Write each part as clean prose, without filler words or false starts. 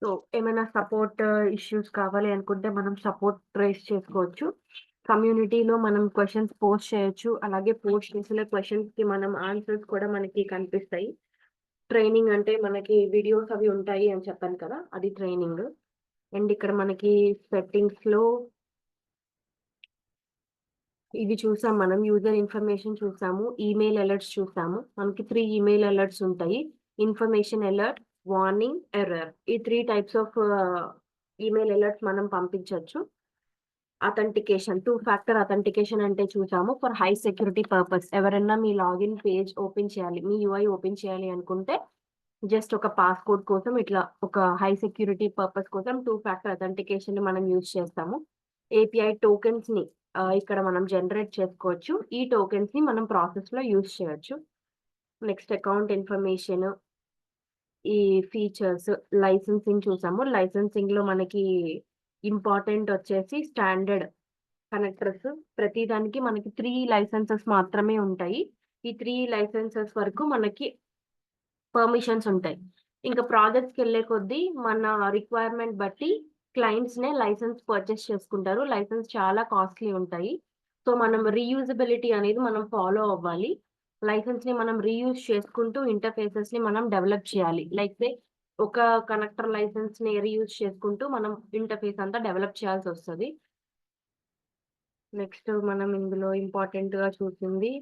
So, ఏమైనా support issues కావాలి అనుకుంటే మనం సపోర్ట్ ట్రేస్ చేసుకోవచ్చు. కమ్యూనిటీలో మనం క్వెషన్స్ పోస్ట్ చేయొచ్చు. అలాగే పోస్ట్ చేసిన క్వెషన్స్‌కి మనం ఆన్సర్స్ కూడా మనకి కనిపిస్తాయి. ట్రైనింగ్ అంటే మనకి వీడియోస్ అవి ఉంటాయి అని చెప్పాను కదా! అది ట్రైనింగ్. అండ్ ఇక్కడ మనకి సెట్టింగ్స్‌లో ఇవి చూసాం మనం. యూజర్ ఇన్ఫర్మేషన్ చూసాము. ఈమెయిల్ అలర్ట్స్ చూసాము. మనకి 3 ఈమెయిల్ అలర్ట్స్ ఉంటాయి. Information alert, warning, error. ఈ 3 టైప్స్ ఆఫ్ ఈమెయిల్ అలర్ట్స్ మనం పంపించొచ్చు. అథెంటికేషన్, 2 ఫ్యాక్టర్ అథెంటికేషన్ అంటే చూసాము. ఫర్ హై సెక్యూరిటీ పర్పస్ ఎవరైనా మీ లాగిన్ పేజ్ ఓపెన్ చేయాలి, మీ యూఐ ఓపెన్ చేయాలి అనుకుంటే జస్ట్ ఒక పాస్‌కోడ్ కోసం ఇట్లా ఒక హై సెక్యూరిటీ పర్పస్ కోసం 2 ఫ్యాక్టర్ అథెంటికేషన్‌ని మనం యూజ్ చేస్తాము. ఏపీఐ టోకెన్స్‌ని ఇక్కడ మనం జనరేట్ చేసుకోవచ్చు. ఈ టోకెన్స్‌ని మనం ప్రాసెస్‌లో యూజ్ చేయొచ్చు. నెక్స్ట్ అకౌంట్ ఇన్ఫర్మేషన్, ఈ ఫీచర్స్, లైసెన్సింగ్ చూసాము. లైసెన్సింగ్‌లో మనకి ఇంపార్టెంట్ వచ్చేసి స్టాండర్డ్ కనెక్టర్స్. ప్రతి దానికి మనకి 3 లైసెన్సెస్ మాత్రమే ఉంటాయి. ఈ 3 లైసెన్సెస్ వరకు మనకి పర్మిషన్స్ ఉంటాయి. ఇంకా ప్రాజెక్ట్స్‌కెళ్ళే కొద్దీ మన రిక్వైర్మెంట్ బట్టి క్లయింట్స్‌నే లైసెన్స్ పర్చేస్ చేసుకుంటారు. లైసెన్స్ చాలా కాస్ట్‌లీ ఉంటాయి. సో, మనం రీయూజబిలిటీ అనేది మనం ఫాలో అవ్వాలి. లైసెన్స్‌ని మనం రీయూజ్ చేసుకుంటూ ఇంటర్‌ఫేసెస్‌ని మనం డెవలప్ చేయాలి. లైక్ సే ఒక కనెక్టర్ లైసెన్స్‌ని రీయూజ్ చేసుకుంటూ మనం ఇంటర్‌ఫేస్ అంతా డెవలప్ చేయాల్సొస్తది. నెక్స్ట్ మనం ఇందులో ఇంపార్టెంట్‌గా చూసింది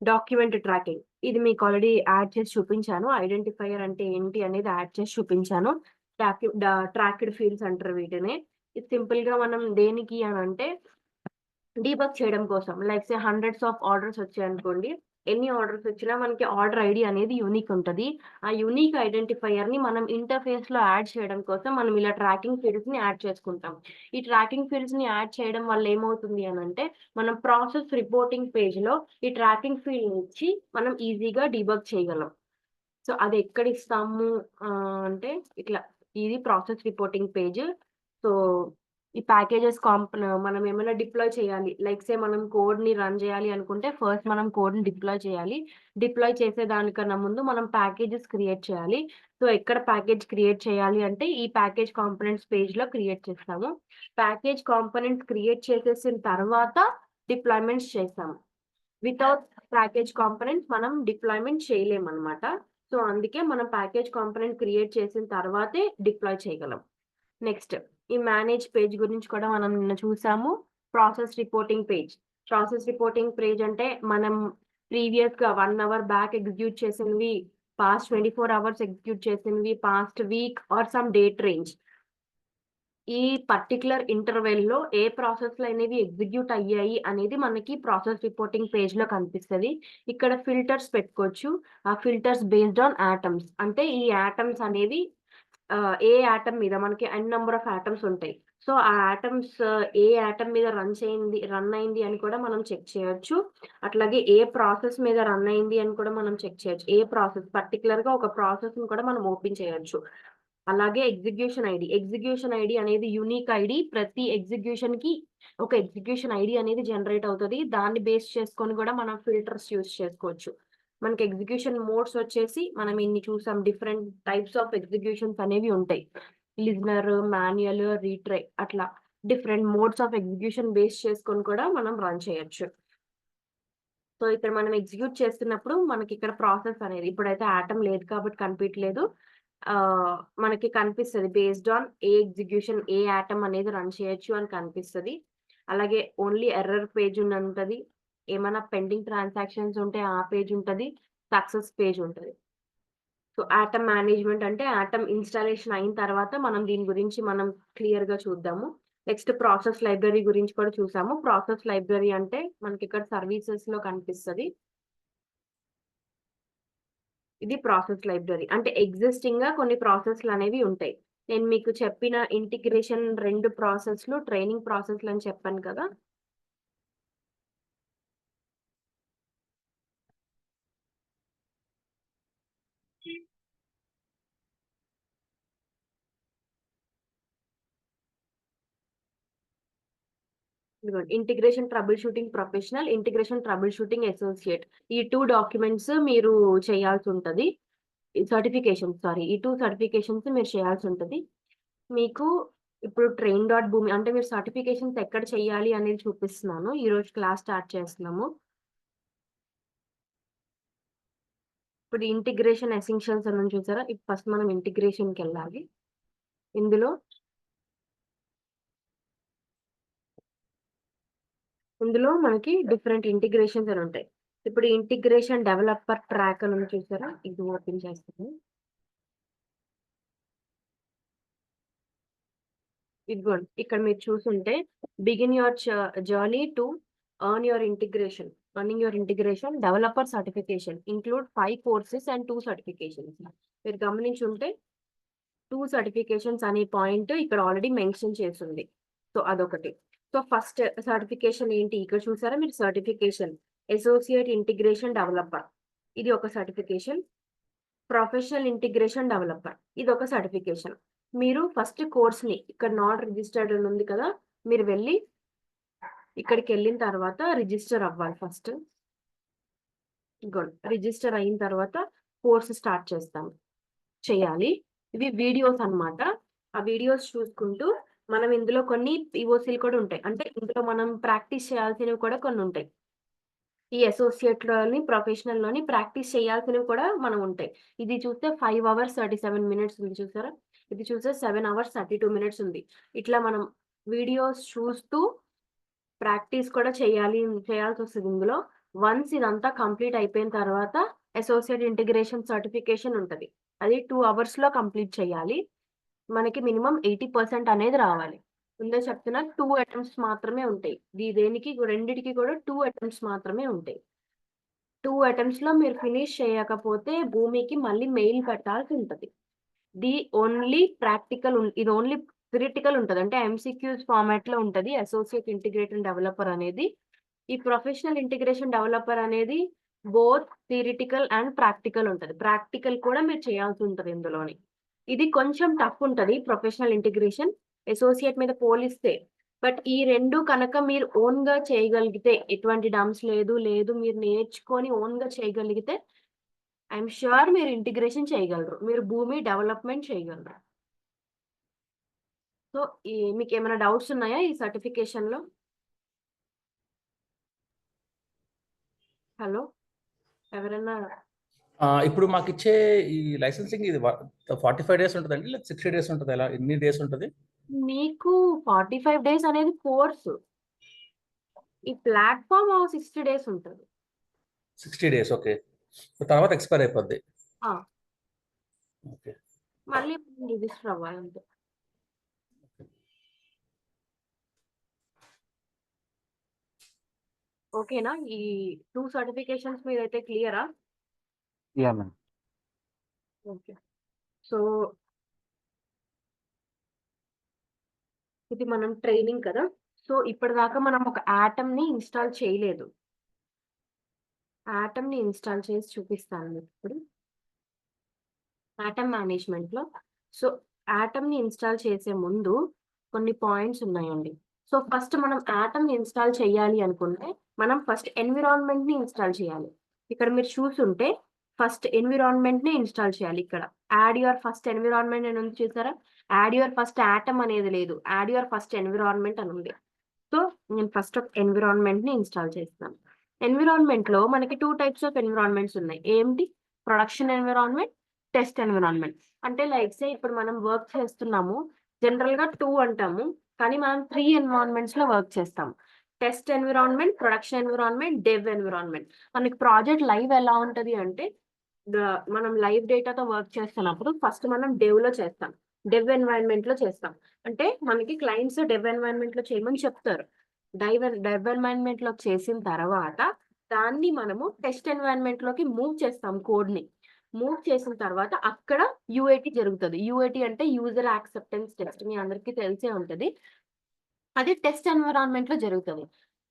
డాక్యుమెంట్ ట్రాకింగ్. ఇది మీకు ఆల్రెడీ యాడ్ చేసి చూపించాను. ఐడెంటిఫైయర్ అంటే ఏంటి అనేది యాడ్ చేసి చూపించాను. ట్రాక్డ్ ఫీల్డ్స్ అంటారు వీటిని. ఇది సింపుల్‌గా మనం దేనికి అనంటే డీబగ్ చేయడం కోసం. Like say hundreds of orders వచ్చాయనుకోండి. ఎన్ని ఆర్డర్స్ వచ్చినా మనకి ఆర్డర్ ఐడీ అనేది యూనిక్ ఉంటది. ఆ యూనిక్ ఐడెంటిఫైయర్‌ని మనం ఇంటర్‌ఫేస్‌లో యాడ్ చేయడం కోసం మనం ఇలా ట్రాకింగ్ ఫీల్డ్స్‌ని యాడ్ చేసుకుంటాం. ఈ ట్రాకింగ్ ఫీల్డ్స్‌ని యాడ్ చేయడం వల్ల ఏమవుతుంది అనంటే, మనం ప్రాసెస్ రిపోర్టింగ్ పేజ్‌లో ఈ ట్రాకింగ్ ఫీల్డ్‌ని ఇచ్చి మనం ఈజీగా డీబగ్ చేయగలం. సో, అదెక్కడిస్తాము అంటే ఇట్లా ఇది ప్రాసెస్ రిపోర్టింగ్ పేజ్. సో, ఈ ప్యాకేజెస్ మనం ఏమైనా డిప్లాయ్ చేయాలి. లైక్ సే మనం కోడ్‌ని రన్ జేయాలి అనుకుంటే ఫస్ట్ మనం కోడ్‌ని డిప్లాయ్ చేయాలి. డిప్లాయ్ చేసే దానికన్నా ముందు మనం ప్యాకేజెస్ క్రియేట్ చేయాలి. సో, ఎక్కడ ప్యాకేజ్ క్రియేట్ చేయాలి అంటే ఈ ప్యాకేజ్ కాంపోనెంట్స్ పేజ్‌లో క్రియేట్ చేస్తాము. ప్యాకేజ్ కాంపోనెంట్స్ క్రియేట్ చేసేసిన తర్వాత డిప్లాయ్‌మెంట్స్ చేస్తాము. వితౌట్ ప్యాకేజ్ కాంపోనెంట్స్ మనం డిప్లాయ్‌మెంట్ చేయలేమనమాట. సో, అందుకే మనం ప్యాకేజ్ కాంపోనెంట్ క్రియేట్ చేసిన తర్వాతే డిప్లాయ్ చేయగలం. నెక్స్ట్ ఈ మేనేజ్ పేజ్ గురించి కూడా మనం నిన్న చూసాము. Process reporting page. Process reporting page అంటే మనం ప్రీవియస్‌గా 1 అవర్ బ్యాక్ ఎగ్జిక్యూట్ చేసినవి, పాస్ట్ 24 అవర్స్ ఎగ్జిక్యూట్ చేసినవి, past week or some date range. ఈ పర్టిక్యులర్ ఇంటర్వెల్‌లో ఏ ప్రాసెస్‌లు అనేవి ఎగ్జిక్యూట్ అయ్యాయి అనేది మనకి ప్రాసెస్ రిపోర్టింగ్ పేజ్‌లో కనిపిస్తది. ఇక్కడ ఫిల్టర్స్ పెట్టుకోవచ్చు. ఆ ఫిల్టర్స్ బేస్డ్ ఆన్ యాటమ్స్. అంటే ఈ యాటమ్స్ అనేవి ఏ యాటమ్ మీద మనకి ఎన్ నంబర్ ఆఫ్ యాటమ్స్ ఉంటాయి. సో, ఆ యాటమ్స్ ఏ యాటమ్ మీద రన్ అయింది అని కూడా మనం చెక్ చేయొచ్చు. అట్లాగే ఏ ప్రాసెస్ మీద రన్ అయింది అని కూడా మనం చెక్ చేయొచ్చు. ఏ ప్రాసెస్ పర్టిక్యులర్‌గా ఒక ప్రాసెస్‌ని కూడా మనం ఓపెన్ చేయొచ్చు. అలాగే ఎగ్జిక్యూషన్ ఐడీ. ఎగ్జిక్యూషన్ ఐడీ అనేది యూనిక్ ఐడీ. ప్రతి ఎగ్జిక్యూషన్‌కి ఒక ఎగ్జిక్యూషన్ ఐడీ అనేది జనరేట్ అవుతది. దాన్ని బేస్ చేసుకొని గూడా మనం ఫిల్టర్స్ యూజ్ చేసుకోవచ్చు. మనకి ఎగ్జిక్యూషన్ మోడ్స్ వచ్చేసి మనం ఇన్ని చూసాం. డిఫరెంట్ టైప్స్ ఆఫ్ ఎగ్జిక్యూషన్స్ అనేవి ఉంటాయి. లిజనర్, మాన్యుయల్, రీట్రై అట్లా different modes of execution base చేసుకొని కూడా మనం రన్ చేయొచ్చు. సో, ఇక్కడ మనం ఎగ్జిక్యూట్ చేస్తున్నప్పుడు మనకిక్కడ ప్రాసెస్ అనేది ఇప్పుడైతే ఆటమ్ లేదు కాబట్టి కనిపియట్లేదు. మనకి కనిపిస్తది. Based on a execution, A atom అనేది రన్ చేయొచ్చు అని కనిపిస్తది. అలాగే ఓన్లీ ఎర్రర్ పేజ్ ఉంటది. ఏమైనా పెండింగ్ ట్రాన్సాక్షన్స్ ఉంటే ఆ పేజ్ ఉంటది. సక్సెస్ పేజ్ ఉంటది. సో, ఆటమ్ మేనేజ్‌మెంట్ అంటే ఆటమ్ ఇన్‌స్టాలేషన్ అయిన తర్వాత మనం దీని గురించి మనం క్లియర్‌గా చూద్దాము. నెక్స్ట్ ప్రాసెస్ లైబ్రరీ గురించి కూడా చూసాము. ప్రాసెస్ లైబ్రరీ అంటే మనకిక్కడ సర్వీసెస్‌లో కనిపిస్తది. ఇది ప్రాసెస్ లైబ్రరీ. అంటే ఎగ్జిస్టింగ్‌గా కొన్ని ప్రాసెస్‌లనేవి ఉంటాయి. నేను మీకు చెప్పిన ఇంటిగ్రేషన్ 2 ప్రాసెస్‌లు ట్రైనింగ్ ప్రాసెస్‌లని చెప్పాను కదా! ఇదిగోండి. Integration trouble shooting professional, integration trouble shooting associate. ఈ 2 డాక్యుమెంట్స్ మీరు చేయాల్సుంటది. ఈ 2 సర్టిఫికేషన్స్ మీరు చేయాల్సి ఉంటది. మీకు ఇప్పుడు train.bhoomi అంటే మీరు సర్టిఫికేషన్స్ ఎక్కడ చేయాలి అనేది చూపిస్తున్నాను. ఈరోజు క్లాస్ స్టార్ట్ చేస్తున్నాము. ఇప్పుడు ఇంటిగ్రేషన్ ఎసెన్షియల్స్ అని ఉంది చూసారా? ఇప్పుడు ఫస్ట్ మనం ఇంటిగ్రేషన్‌కెళ్ళాలి. ఇందులో మనకి డిఫరెంట్ ఇంటిగ్రేషన్స్ అని ఉంటాయి. ఇప్పుడు ఇంటిగ్రేషన్ డెవలపర్ ట్రాక్ అని ఉంది చూసారా? ఇది ఓపెన్ చేస్తాను. ఇదిగోండి. ఇక్కడ మీరు చూసుంటే begin your journey to earning your integration developer certification include 5 courses and 2 certifications. మీరు గమనించుంటే 2 సర్టిఫికేషన్స్ అనే పాయింట్ ఇక్కడ ఆల్రెడీ మెన్షన్ చేసుంది. సో అదొకటి. సో ఫస్ట్ సర్టిఫికేషన్ ఏంటి? ఇక్కడ చూసారా మీరు సర్టిఫికేషన్ అసోసియేట్ ఇంటిగ్రేషన్ డెవలపర్. ఇది ఒక సర్టిఫికేషన్. Professional integration developer. ఇదొక సర్టిఫికేషన్. మీరు ఫస్ట్ కోర్స్‌ని ఇక్కడ నాట్ రిజిస్టర్డ్ అని ఉంది కదా! మీరు వెళ్లి ఇక్కడికెళ్ళిన తర్వాత రిజిస్టర్ అవ్వాలి ఫస్ట్. రిజిస్టర్ అయిన తర్వాత కోర్స్ స్టార్ట్ చేయాలి. ఇవి వీడియోస్ అన్నమాట. ఆ వీడియోస్ చూసుకుంటూ మనం ఇందులో కొన్ని పీఓసీలు కూడా ఉంటాయి. అంటే ఇందులో మనం ప్రాక్టీస్ చేయాల్సినవి కూడా కొన్ని ఉంటాయి. ఈ అసోసియేట్‌లోని, ప్రొఫెషనల్‌లోని ప్రాక్టీస్ చేయాల్సినవి కూడా మనం ఉంటాయి. ఇది చూస్తే 5 అవర్స్ 37 మినిట్స్ ఉంది చూసారా? ఇది చూస్తే 7 అవర్స్ 32 మినిట్స్ ఉంది. ఇట్లా మనం వీడియోస్ చూస్తూ ప్రాక్టీస్ కూడా చేయాల్సొస్తది ఇందులో. వన్స్ ఇదంతా కంప్లీట్ అయిపోయిన తర్వాత అసోసియేట్ ఇంటిగ్రేషన్ సర్టిఫికేషన్ ఉంటది. అది 2 అవర్స్‌లో కంప్లీట్ చేయాలి. మనకి మినిమమ్ 80% అనేది రావాలి. ముందే చెప్తున్నా 2 అటెంప్ట్స్ మాత్రమే ఉంటాయి. దేనికి రెండిటికి కూడా 2 అటెంప్ట్స్ మాత్రమే ఉంటాయి. 2 అటెంప్ట్స్‌లో మీరు ఫినిష్ చేయకపోతే భూమికి మళ్ళీ మెయిల్ పెట్టాల్సుంటది. ఇది ఓన్లీ థియరిటికల్ ఉంటది. అంటే ఎంసీక్యూస్ ఫార్మాట్‌లో ఉంటది. అసోసియేట్ ఇంటిగ్రేషన్ డెవలపర్ అనేది. ఈ ప్రొఫెషనల్ ఇంటిగ్రేషన్ డెవలపర్ అనేది బోత్ థియరిటికల్ అండ్ ప్రాక్టికల్ ఉంటది. ప్రాక్టికల్ కూడా మీరు చేయాల్సి ఉంటది ఇందులోని. ఇది కొంచెం టఫ్ ఉంటది ప్రొఫెషనల్ ఇంటిగ్రేషన్. అసోసియేట్ మీద పోలిస్తే. బట్ ఈ 2 కనుక మీరు ఓన్‌గా చేయగలిగితే ఎటువంటి డంప్స్ లేదు మీరు నేర్చుకొని ఓన్‌గా చేయగలిగితే ఐయామ్ ష్యూర్ మీరు ఇంటిగ్రేషన్ చేయగలరు. మీరు భూమి డెవలప్‌మెంట్ చేయగలరు. సో, మీకేమైనా డౌట్స్ ఉన్నాయా ఈ సర్టిఫికేషన్‌లో? హలో! ఎవరన్నా ఇప్పుడు మాకిచ్చే ఈ లైసెన్సింగ్ ఇది 45 డేస్ ఉంటదండి? లేదా 60 డేస్ ఉంటదా? ఎలా ఎన్ని డేస్ ఉంటది? మీకు 45 డేస్ అనేది కోర్సు. ఈ ప్లాట్‌ఫార్మ్ 60 డేస్ ఉంటది. 60 డేస్ ఓకే. తర్వాత ఎక్స్‌పైర్ అయిపోద్ది. ఆ! ఓకే. మళ్ళీ రిజిస్టర్ అవ్వాలి అంతే. ఓకేనా? ఈ 2 సర్టిఫికేషన్స్ మీదైతే క్లియరా? యాహ్! మ్యామ్. ఓకే. సో, ఇది మనం ట్రైనింగ్ కదా! సో, ఇప్పటిదాకా మనం ఒక యాటమ్‌ని ఇన్‌స్టాల్ చేయలేదు. యాటమ్‌ని ఇన్‌స్టాల్ చేసి చూపిస్తాను మీకిప్పుడు. యాటమ్ మేనేజ్‌మెంట్‌లో. సో, యాటమ్‌ని ఇన్‌స్టాల్ చేసే ముందు కొన్ని పాయింట్స్ ఉన్నాయండి. సో, ఫస్ట్ మనం యాటమ్‌ని ఇన్‌స్టాల్ చేయాలి అనుకుంటే, మనం ఫస్ట్ ఎన్విరాన్మెంట్‌ని ఇన్‌స్టాల్ చేయాలి. ఇక్కడ మీరు చూసుంటే ఫస్ట్ ఎన్విరాన్మెంట్‌ని ఇన్‌స్టాల్ చేయాలి ఇక్కడ. యాడ్ యువర్ ఫస్ట్ ఎన్విరాన్మెంట్ అని ఉంది చూసారా? యాడ్ యువర్ ఫస్ట్ యాటమ్ అనేది లేదు. యాడ్ యువర్ ఫస్ట్ ఎన్విరాన్మెంట్ అని ఉంది. సో, నేను ఫస్ట్ ఒక ఎన్విరాన్మెంట్‌ని ఇన్‌స్టాల్ చేస్తాను. ఎన్విరాన్మెంట్‌లో మనకి 2 టైప్స్ ఆఫ్ ఎన్విరాన్మెంట్స్ ఉన్నాయి. ఏంటి? Production environment, test environment. అంటే లైక్ సే ఇప్పుడు మనం వర్క్ చేస్తున్నాము. జనరల్‌గా 2 అంటాము. కానీ మనం 3 ఎన్విరాన్మెంట్స్‌లో వర్క్ చేస్తాం. Test environment, production environment, dev environment. మనకి ప్రాజెక్ట్ లైవ్ ఎలా ఉంటది అంటే మనం లైవ్ డేటాతో వర్క్ చేస్తున్నప్పుడు ఫస్ట్ మనం డెవ్‌లో చేస్తాం. డెవ్ ఎన్వైర్న్మెంట్‌లో చేస్తాం. అంటే మనకి క్లయింట్స్ డెవ్ ఎన్వైర్న్మెంట్‌లో చేయమని చెప్తారు. డెవ్ ఎన్వైర్న్మెంట్‌లో చేసిన తర్వాత దాన్ని మనము టెస్ట్ ఎన్వైర్న్మెంట్‌లోకి మూవ్ చేస్తాం కోడ్‌ని. మూవ్ చేసిన తర్వాత అక్కడ యూఏటీ జరుగుతది. యూఏటీ అంటే యూజర్ యాక్సెప్టెన్స్ టెస్ట్. మీ అందరికీ తెలిసే ఉంటది. అది టెస్ట్ ఎన్విరాన్మెంట్‌లో జరుగుతది.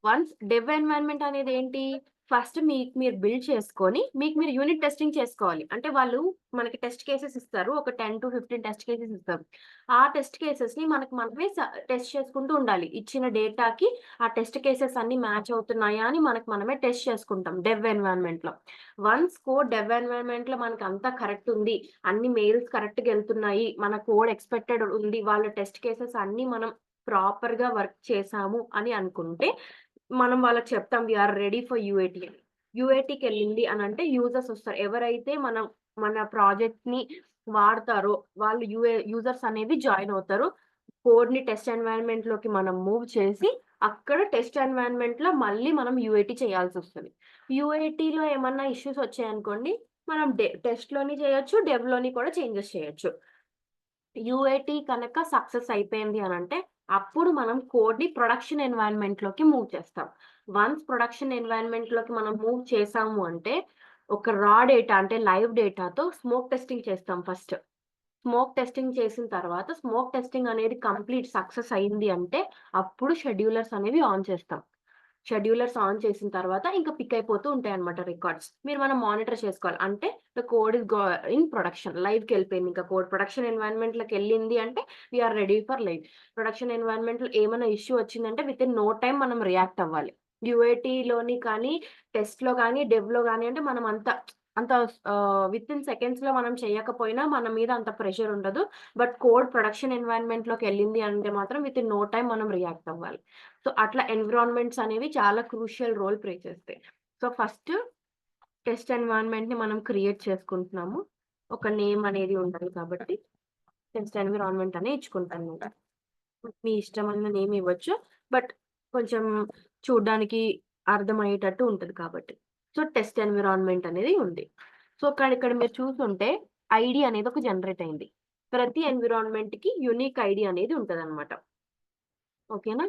వన్స్ డెవ్ ఎన్వైర్న్మెంట్ అనేది ఏంటి? ఫస్ట్ మీరు బిల్డ్ చేసుకొని మీరు యూనిట్ టెస్టింగ్ చేసుకోవాలి. అంటే వాళ్ళు మనకి టెస్ట్ కేసెస్ ఇస్తారు. ఒక 10-15 టెస్ట్ కేసెస్ ఇస్తారు. ఆ టెస్ట్ కేసెస్‌ని మనమే టెస్ట్ చేసుకుంటూ ఉండాలి. ఇచ్చిన డేటాకి ఆ టెస్ట్ కేసెస్ అన్నీ మ్యాచ్ అవుతున్నాయా అని మనమే టెస్ట్ చేసుకుంటాం డెవ్ ఎన్వైర్న్‌మెంట్‌లో. వన్స్ డెవ్ ఎన్వైర్న్‌మెంట్‌లో మనకి అంతా కరెక్ట్ ఉంది. అన్ని మెయిల్స్ కరెక్ట్‌గా ఎళ్తున్నాయి. మన కోడ్ ఎక్స్‌పెక్టెడ్ ఉంది. వాళ్ళ టెస్ట్ కేసెస్ అన్నీ మనం ప్రాపర్‌గా వర్క్ చేశాము అని అనుకుంటే మనం వాళ్ళకి చెప్తాం we are ready for UAT అని. యూఏటీకెళ్ళింది అనంటే యూజర్స్ వస్తారు. ఎవరైతే మన ప్రాజెక్ట్‌ని వాడతారో వాళ్ళు యూజర్స్ అనేవి జాయిన్ అవుతారు. కోడ్‌ని టెస్ట్ ఎన్వైర్న్‌మెంట్‌లోకి మనం మూవ్ చేసి అక్కడ టెస్ట్ ఎన్వైర్న్‌మెంట్‌లో మళ్ళీ మనం యూఏటీ చేయాల్సొస్తది. యూఏటీలో ఏమన్నా ఇష్యూస్ వచ్చాయనుకోండి మనం టెస్ట్‌లోని చేయొచ్చు, డెవ్‌లోని కూడా చేంజెస్ చేయొచ్చు. యూఏటీ కనుక సక్సెస్ అయిపోయింది అనంటే, అప్పుడు మనం కోడ్‌ని ప్రొడక్షన్ ఎన్వైర్న్‌మెంట్‌లోకి మూవ్ చేస్తాం. వన్స్ ప్రొడక్షన్ ఎన్వైర్న్‌మెంట్‌లోకి మనం మూవ్ చేసాము అంటే, ఒక రా డేటా అంటే లైవ్ డేటాతో స్మోక్ టెస్టింగ్ చేస్తాం ఫస్ట్. స్మోక్ టెస్టింగ్ చేసిన తర్వాత, స్మోక్ టెస్టింగ్ అనేది కంప్లీట్ సక్సెస్ అయింది అంటే, అప్పుడు షెడ్యూలర్స్ అనేవి ఆన్ చేస్తాం. షెడ్యూలర్స్ ఆన్ చేసిన తర్వాత ఇంకా పిక్ అయిపోతూ ఉంటాయన్నమాట రికార్డ్స్. మనం మానిటర్ చేసుకోవాలి. అంటే the code is in production. లైవ్‌కెళ్ళిపోయింది. ఇంకా కోడ్ ప్రొడక్షన్ ఎన్వైర్న్‌మెంట్‌లోకెళ్ళింది అంటే we are ready for live. Production ఎన్వైర్న్‌మెంట్‌లో ఏమైనా ఇష్యూ వచ్చిందంటే వితిన్ నో టైమ్ మనం రియాక్ట్ అవ్వాలి. యూఏటీలోని కానీ, టెస్ట్‌లో గానీ, డెవ్‌లో గానియండి మనం అంత వితిన్ సెకండ్స్‌లో మనం చేయకపోయినా మన మీద అంత ప్రెషర్ ఉండదు. బట్ కోడ్ ప్రొడక్షన్ ఎన్వైర్న్‌మెంట్‌లోకెళ్ళింది అంటే మాత్రం వితిన్ నో టైమ్ మనం రియాక్ట్ అవ్వాలి. సో, అట్లా ఎన్విరాన్మెంట్స్ అనేవి చాలా క్రూషియల్ రోల్ ప్లే చేస్తాయి. సో, ఫస్ట్ టెస్ట్ ఎన్విరాన్మెంట్‌ని మనం క్రియేట్ చేసుకుంటున్నాము. ఒక నేమ్ అనేది ఉండాలి కాబట్టి టెస్ట్ ఎన్విరాన్మెంట్ అనే ఇచ్చుకుంటాను నేను. మీ ఇష్టమైన నేమ్ ఇవ్వచ్చు. బట్ కొంచెం చూడ్డానికి అర్థమయ్యేటట్టు ఉంటది కాబట్టి. సో, టెస్ట్ ఎన్విరాన్మెంట్ అనేది ఉంది. సో, ఇక్కడ మీరు చూసుంటే ఐడీ అనేది ఒక జనరేట్ అయింది. ప్రతి ఎన్విరాన్మెంట్‌కి యూనిక్ ఐడీ అనేది ఉంటదనమాట. ఓకేనా?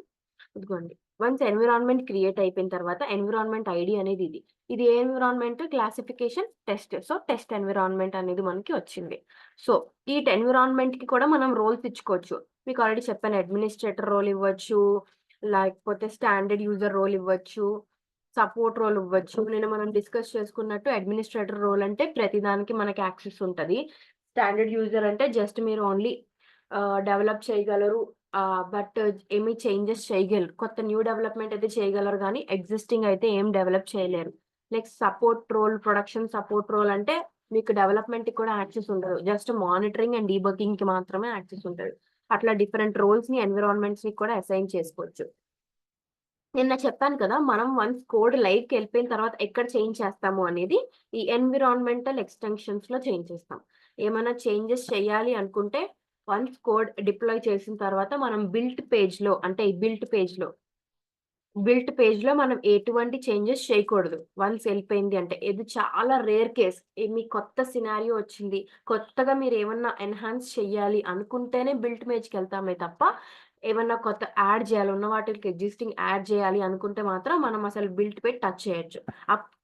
ఇదిగోండి. వన్స్ ఎన్విరాన్మెంట్ క్రియేట్ అయిపోయిన తర్వాత ఎన్విరాన్మెంట్ ఐడీ అనేది ఇది. ఇది ఏ environment? Classification test. So, test environment అనేది మనకి వచ్చింది. సో, ఈ ఎన్విరాన్మెంట్‌కి కూడా మనం రోల్స్ ఇచ్చుకోవచ్చు. మీకు ఆల్రెడీ చెప్పాను అడ్మినిస్ట్రేటర్ రోల్ ఇవ్వచ్చు. లేకపోతే స్టాండర్డ్ యూజర్ రోల్ ఇవ్వచ్చు. సపోర్ట్ రోల్ ఇవ్వచ్చు. నిన్న మనం డిస్కస్ చేసుకున్నట్టు అడ్మినిస్ట్రేటర్ రోల్ అంటే ప్రతిదానికి మనకి యాక్సెస్ ఉంటది. స్టాండర్డ్ యూజర్ అంటే జస్ట్ మీరు ఓన్లీ డెవలప్ చేయగలరు. బట్ ఏమి చేంజెస్ చేయగలరు. కొత్త న్యూ డెవలప్‌మెంట్ అయితే చేయగలరు గానీ, ఎగ్జిస్టింగ్ అయితే ఏం డెవలప్ చేయలేరు. Next support role, production support role అంటే మీకు డెవలప్‌మెంట్‌కి కూడా యాక్సెస్ ఉండదు. జస్ట్ మానిటరింగ్ అండ్ డీబగ్గింగ్‌కి మాత్రమే యాక్సెస్ ఉంటది. అట్లా డిఫరెంట్ రోల్స్‌ని, ఎన్విరాన్మెంట్స్‌ని కూడా అసైన్ చేసుకోవచ్చు. నిన్న చెప్పాను కదా! మనం వన్స్ కోడ్ లైవ్‌కెళ్ళిపోయిన తర్వాత ఎక్కడ చేంజ్ చేస్తాము అనేది ఈ ఎన్విరాన్మెంటల్ ఎక్స్‌టెన్షన్స్‌లో చేంజ్ చేస్తాం. ఏమైనా చేంజెస్ చేయాలి అనుకుంటే వన్స్ కోడ్ డిప్లాయ్ చేసిన తర్వాత మనం బిల్ట్ పేజ్‌లో మనం ఎటువంటి చేంజెస్ చేయకూడదు. వన్స్ ఎళ్ళిపోయింది అంటే. ఇది చాలా రేర్ కేస్. మీకు కొత్త సినారియో వచ్చింది. కొత్తగా మీరేమన్నా ఎన్హాన్స్ చెయ్యాలి అనుకుంటేనే బిల్ట్ పేజ్‌కెళ్తామే తప్ప, ఏమన్నా కొత్త యాడ్ చేయాలి, ఉన్న వాటికి ఎగ్జిస్టింగ్ యాడ్ చేయాలి అనుకుంటే మాత్రం మనం అసలు బిల్ట్ పేజ్ టచ్ చేయొచ్చు.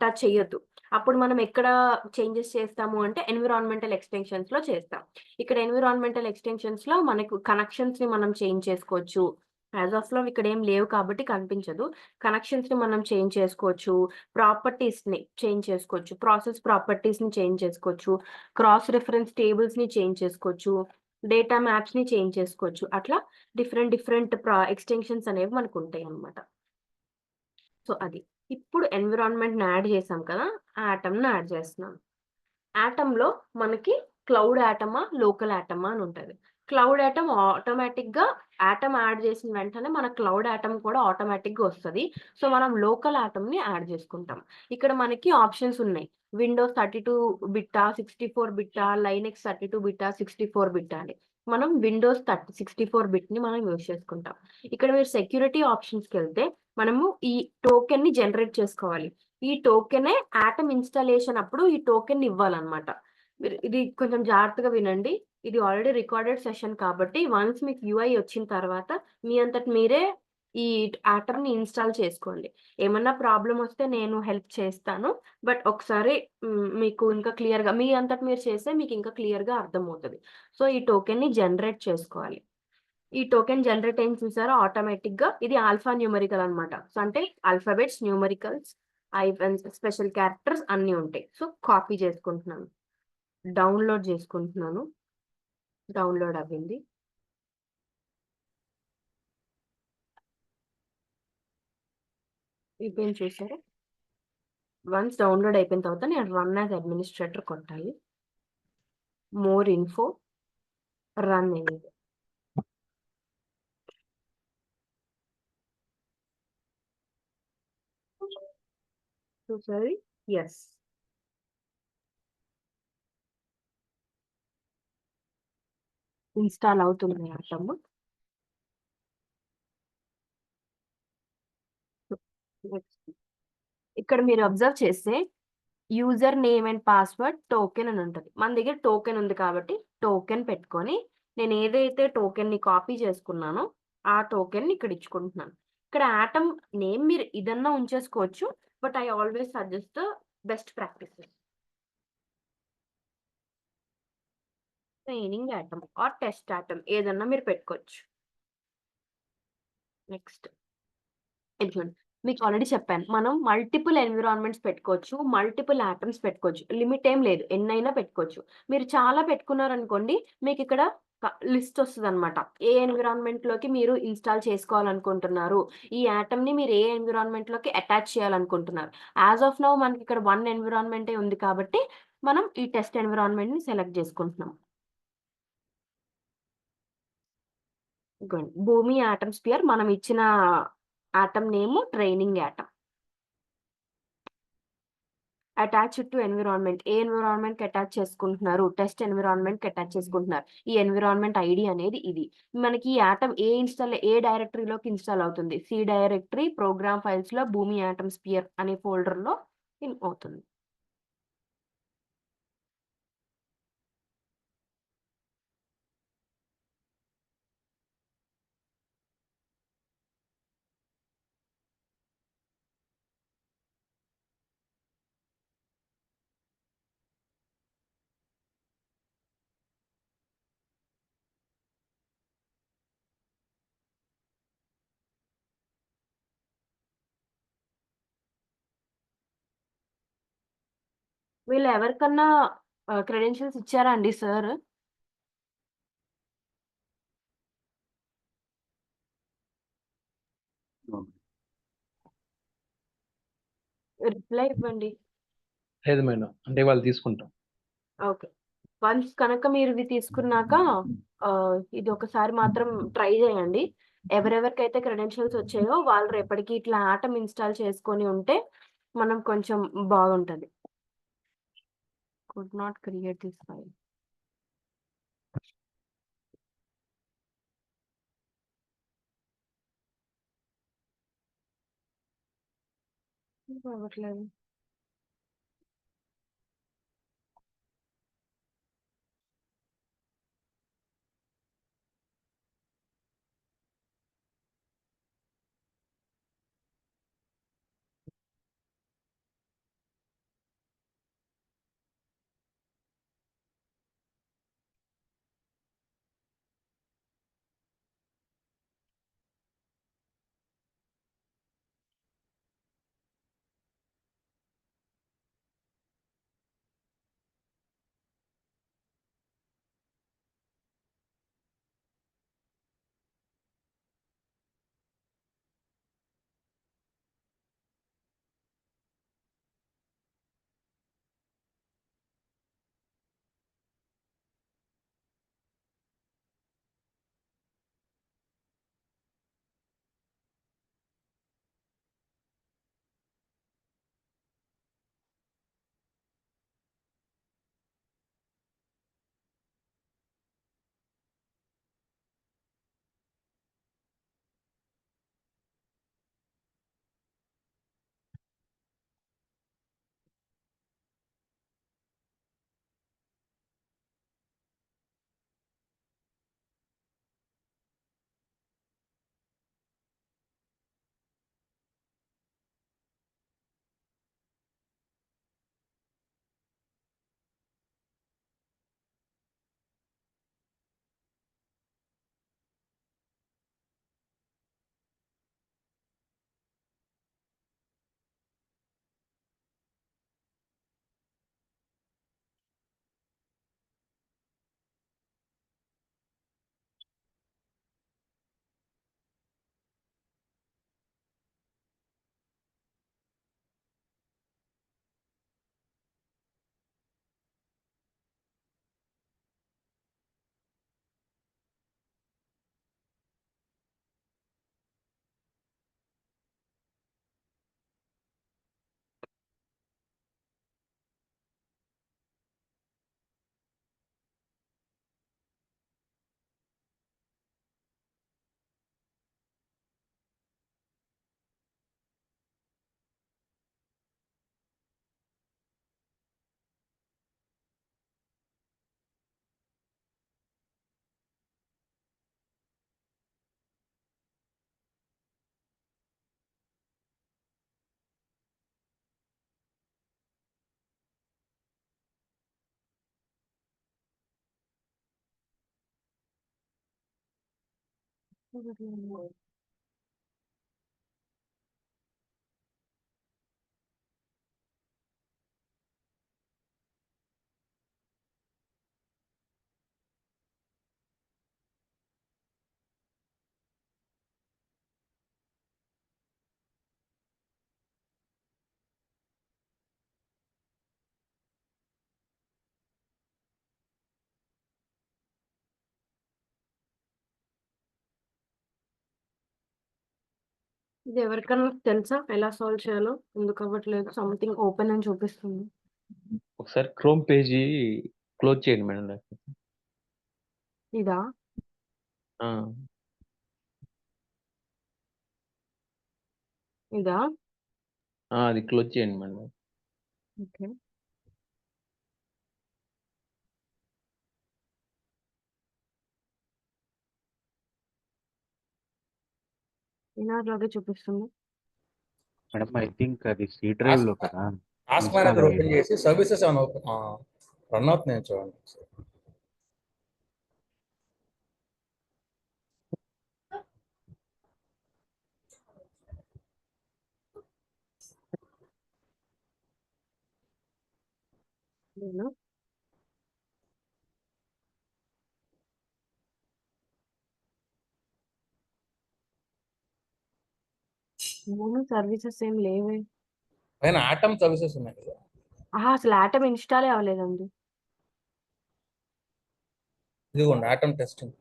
టచ్ చెయ్యొద్దు. అప్పుడు మనం ఎక్కడ చేంజెస్ చేస్తాము అంటే ఎన్విరాన్మెంటల్ ఎక్స్‌టెన్షన్స్‌లో చేస్తాం. ఇక్కడ ఎన్విరాన్మెంటల్ ఎక్స్‌టెన్షన్స్‌లో మనకు కనెక్షన్స్‌ని మనం చేంజ్ చేసుకోవచ్చు. యాస్ ఆఫ్ నౌ ఇక్కడేం లేవు కాబట్టి కనిపించదు. కనెక్షన్స్‌ని మనం చేంజ్ చేసుకోవచ్చు. ప్రాపర్టీస్‌ని చేంజ్ చేసుకోవచ్చు. ప్రాసెస్ ప్రాపర్టీస్‌ని చేంజ్ చేసుకోవచ్చు. క్రాస్ రిఫరెన్స్ టేబుల్స్‌ని చేంజ్ చేసుకోవచ్చు. డేటా మ్యాప్స్‌ని చేంజ్ చేసుకోవచ్చు. అట్లా డిఫరెంట్ ఎక్స్‌టెన్షన్స్ అనేవి మనకుంటాయన్నమాట. సో, అది. ఇప్పుడు ఎన్విరాన్మెంట్‌ని యాడ్ చేసాం కదా! ఆటమ్‌ని యాడ్ చేస్తున్నాం. ఆటమ్‌లో మనకి క్లౌడ్ ఆటమా, లోకల్ ఆటమా అని ఉంటది. క్లౌడ్ ఆటమ్ ఆటోమేటిక్‌గా ఆటమ్ యాడ్ చేసిన వెంటనే మన క్లౌడ్ ఆటమ్ కూడా ఆటోమేటిక్‌గా వస్తది. సో, మనం లోకల్ ఆటమ్‌ని యాడ్ చేసుకుంటాం. ఇక్కడ మనకి ఆప్షన్స్ ఉన్నాయి. విండోస్ 32 బిట్టా, 64 బిట్టా, లైనక్స్ 32 బిట్టా, 64 బిట్టా అని. మనం విండోస్ 64 బిట్‌ని మనం యూజ్ చేసుకుంటాం. ఇక్కడ మీరు సెక్యూరిటీ ఆప్షన్స్‌కెళ్తే మనము ఈ టోకెన్‌ని జనరేట్ చేసుకోవాలి. ఈ టోకెనే ఆటమ్ ఇన్‌స్టాలేషన్ అప్పుడు ఈ టోకెన్ ఇవ్వాలన్నమాట. ఇది కొంచెం జాగ్రత్తగా వినండి. ఇది ఆల్రెడీ రికార్డెడ్ సెషన్ కాబట్టి వన్స్ మీకు యూఐ వచ్చిన తర్వాత మీ అంతట మీరే ఈ ఆటమ్‌ని ఇన్‌స్టాల్ చేసుకోండి. ఏమన్నా ప్రాబ్లమ్ వస్తే నేను హెల్ప్ చేస్తాను. బట్ ఒకసారి మీకు ఇంకా క్లియర్‌గా మీ అంతట మీరు చేస్తే మీకు ఇంకా క్లియర్‌గా అర్థమవుతది. సో, ఈ టోకెన్‌ని జనరేట్ చేసుకోవాలి. ఈ టోకెన్ జనరేట్ అయింది చూసారా ఆటోమేటిక్‌గా ఇది ఆల్ఫా న్యూమరికల్ అన్నమాట. సో, అంటే ఆల్ఫాబెట్స్, న్యూమరికల్స్ ఐవన్స్, స్పెషల్ క్యారెక్టర్స్ అన్నీ ఉంటాయి. సో కాపీ చేసుకుంటున్నాను, డౌన్లోడ్ చేసుకుంటున్నాను. డౌన్లోడ్ అవ్వింది. అయిపోయింది చూసారా. వన్స్ డౌన్లోడ్ అయిపోయిన తర్వాత నేను రన్ యాజ్ అడ్మినిస్ట్రేటర్ కొట్టాలి. మోర్ ఇన్ఫో, రన్ అనేది. చూసారి, ఎస్. ఇన్స్టాల్ అవుతుంది ఆటమ్. ఇక్కడ మీరు అబ్జర్వ్ చేస్తే user name and password token అని ఉంటుంది. మన దగ్గర టోకెన్ ఉంది కాబట్టి టోకెన్ పెట్టుకొని నేను ఏదైతే టోకెన్ ని కాపీ చేసుకున్నానో ఆ టోకెన్ ని ఇక్కడ ఇచ్చుకుంటున్నాను. ఇక్కడ ఆటమ్ నేమ్ మీరు ఇదన్నా ఉంచేసుకోవచ్చు, but I always suggest the best practices. Training atom or test atom ఏదన్నా మీరు పెట్టుకోవచ్చు. నెక్స్ట్ ఇది చూడండి, మీకు ఆల్రెడీ చెప్పాను మనం మల్టిపుల్ ఎన్విరాన్మెంట్స్ పెట్టుకోవచ్చు, మల్టిపుల్ ఆటమ్స్ పెట్టుకోవచ్చు, లిమిట్ ఏం లేదు, ఎన్నైనా పెట్టుకోవచ్చు. మీరు చాలా పెట్టుకున్నారనుకోండి మీకు ఇక్కడ లిస్ట్ వస్తుంది అనమాట. ఏ ఎన్విరాన్మెంట్ లోకి మీరు ఇన్స్టాల్ చేసుకోవాలనుకుంటున్నారు, ఈ ఆటమ్ ని మీరు ఏ ఎన్విరాన్మెంట్ లోకి అటాచ్ చేయాలనుకుంటున్నారు. యాజ్ ఆఫ్ నౌ మనకి ఇక్కడ 1 ఎన్విరాన్మెంటే ఉంది కాబట్టి మనం ఈ టెస్ట్ ఎన్విరాన్మెంట్ ని సెలెక్ట్ చేసుకుంటున్నాం. భూమి ఆటమ్ స్పియర్ మనం ఇచ్చిన atom name training atom. Attach to environment, A environment కి అటాచ్ చేసుకుంటున్నారు, టెస్ట్ ఎన్విరాన్మెంట్ కి అటాచ్ చేసుకుంటున్నారు. ఈ ఎన్విరాన్మెంట్ ఐడి అనేది ఇది. మనకి ఈ ఆటమ్ ఏ డైరెక్టరీలోకి ఇన్స్టాల్ అవుతుంది, సి డైరెక్టరీ ప్రోగ్రామ్ ఫైల్స్ లో భూమి ఆటమ్ స్పియర్ అనే ఫోల్డర్ లో అవుతుంది. వీళ్ళు ఎవరికన్నా క్రెడెన్షియల్స్ ఇచ్చారా అండి సార్? రిప్లై ఇవ్వండి. లేదు మేడం, అంటే వాళ్ళు తీసుకుంటాం. ఓకే, వన్స్ కనుక మీరు ఇది తీసుకున్నాక ఇది ఒకసారి మాత్రం ట్రై చేయండి. ఎవరెవరికైతే క్రెడెన్షియల్స్ వచ్చాయో వాళ్ళు రేపటికి ఇట్లా ఆటమ్ ఇన్స్టాల్ చేసుకొని ఉంటే మనం కొంచెం బాగుంటది. Could not create this file. అవ్వట్లేదు. ఇది ఎవరికన్నా తెలుసా ఎలా సాల్వ్ చేయాలో? ఎందుకు అవ్వట్లేదు? సంథింగ్ ఓపెన్ అని చూపిస్తుంది. ఒకసారి క్రోమ్ పేజీ క్లోజ్ చేయండి మేడం లేకపోతే. ఇదా? ఆ, ఇదా? అది క్లోజ్ చేయండి మేడం. ఓకే. ఇలాగే చూపిస్తుంది. మేడం ఐ థింక్ అది సి డ్రైవ్ లో కదా టాస్క్ ఇన్స్టాల్ మేనేజర్ అయ్యింది. ఓపెన్ చేసి సర్వీసెస్ ఏమైనా రన్ అవుతున్నాయి చూడండి. నేను సర్వీసెస్ ఏం లేవే. పైన ఆటమ్ సర్వీసెస్ ఉన్నాయి కదా. అసలు ఆటమ్ ఇన్‌స్టాలే అవ్వలేదండి. ఇదిగోండి ఆటమ్ టెస్టింగ్.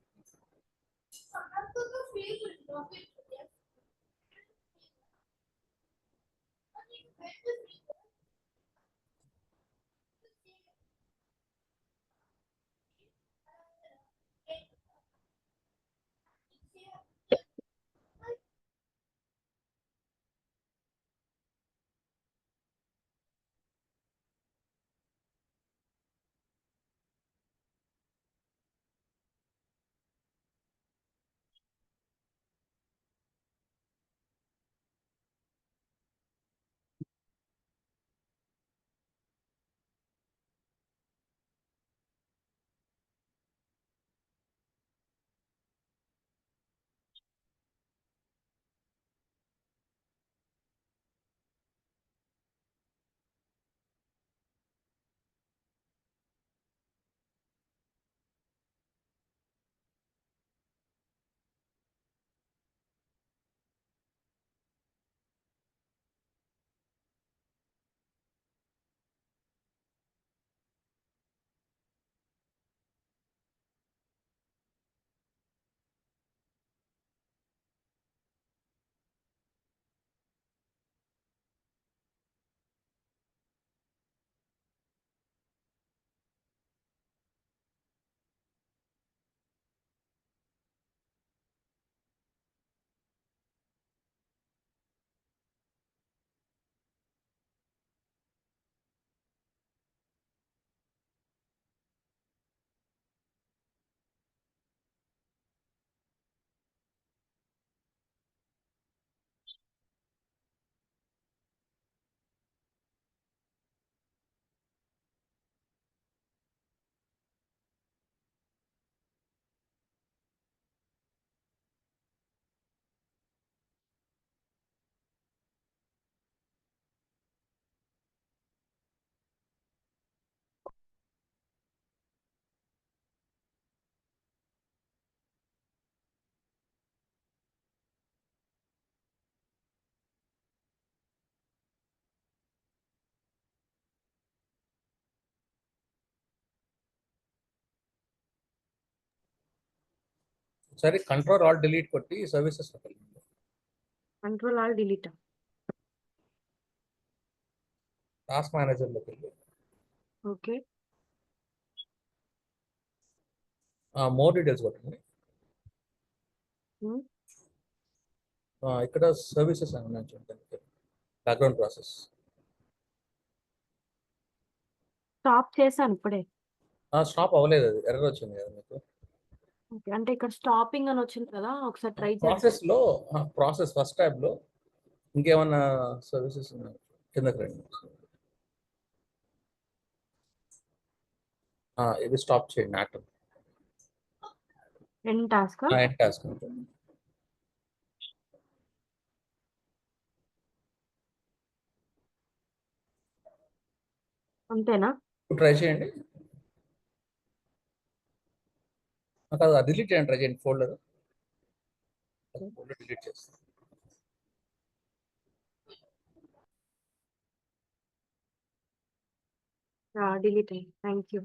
ఒకసారి కంట్రోల్ ఆల్ డిలీట్ కొట్టి services control all delete. Task మేనేజర్లోకి వెళ్ళి ఓకే. మోర్ డీటెయిల్స్ కొట్టండి. హ్మ్. ఇక్కడ సర్వీసెస్ అని ఉన్నాయి చూడండి, బ్యాక్గ్రౌండ్ ప్రాసెస్. స్టాప్ చేశాను ఇప్పుడే. స్టాప్ అవ్వలేదు, అది ఎర్రర్ వచ్చింది కదా మీకు. ఓకే. అంటే ఇక్కడ స్టాపింగ్ అని వచ్చింది కదా! ఒకసారి ట్రై చేద్దాం. ప్రాసెస్లో ప్రాసెస్ ఫస్ట్ ట్యాబ్లో ఇంకేమన్నా సర్వీసెస్ ఉన్నాయి కిందకి రండి. ఇది స్టాప్ చేయండి ఆటం. ఎండ్ టాస్కా? ఎండ్ టాస్క్ ఉంటుంది. అంతేనా? ట్రై చేయండి. అది డిలీట్ చేయండి, ట్రై చేయండి ఫోల్డర్ డిలీట్ చేస్తాను. డిలీట్ అయ్యింది. Thank you.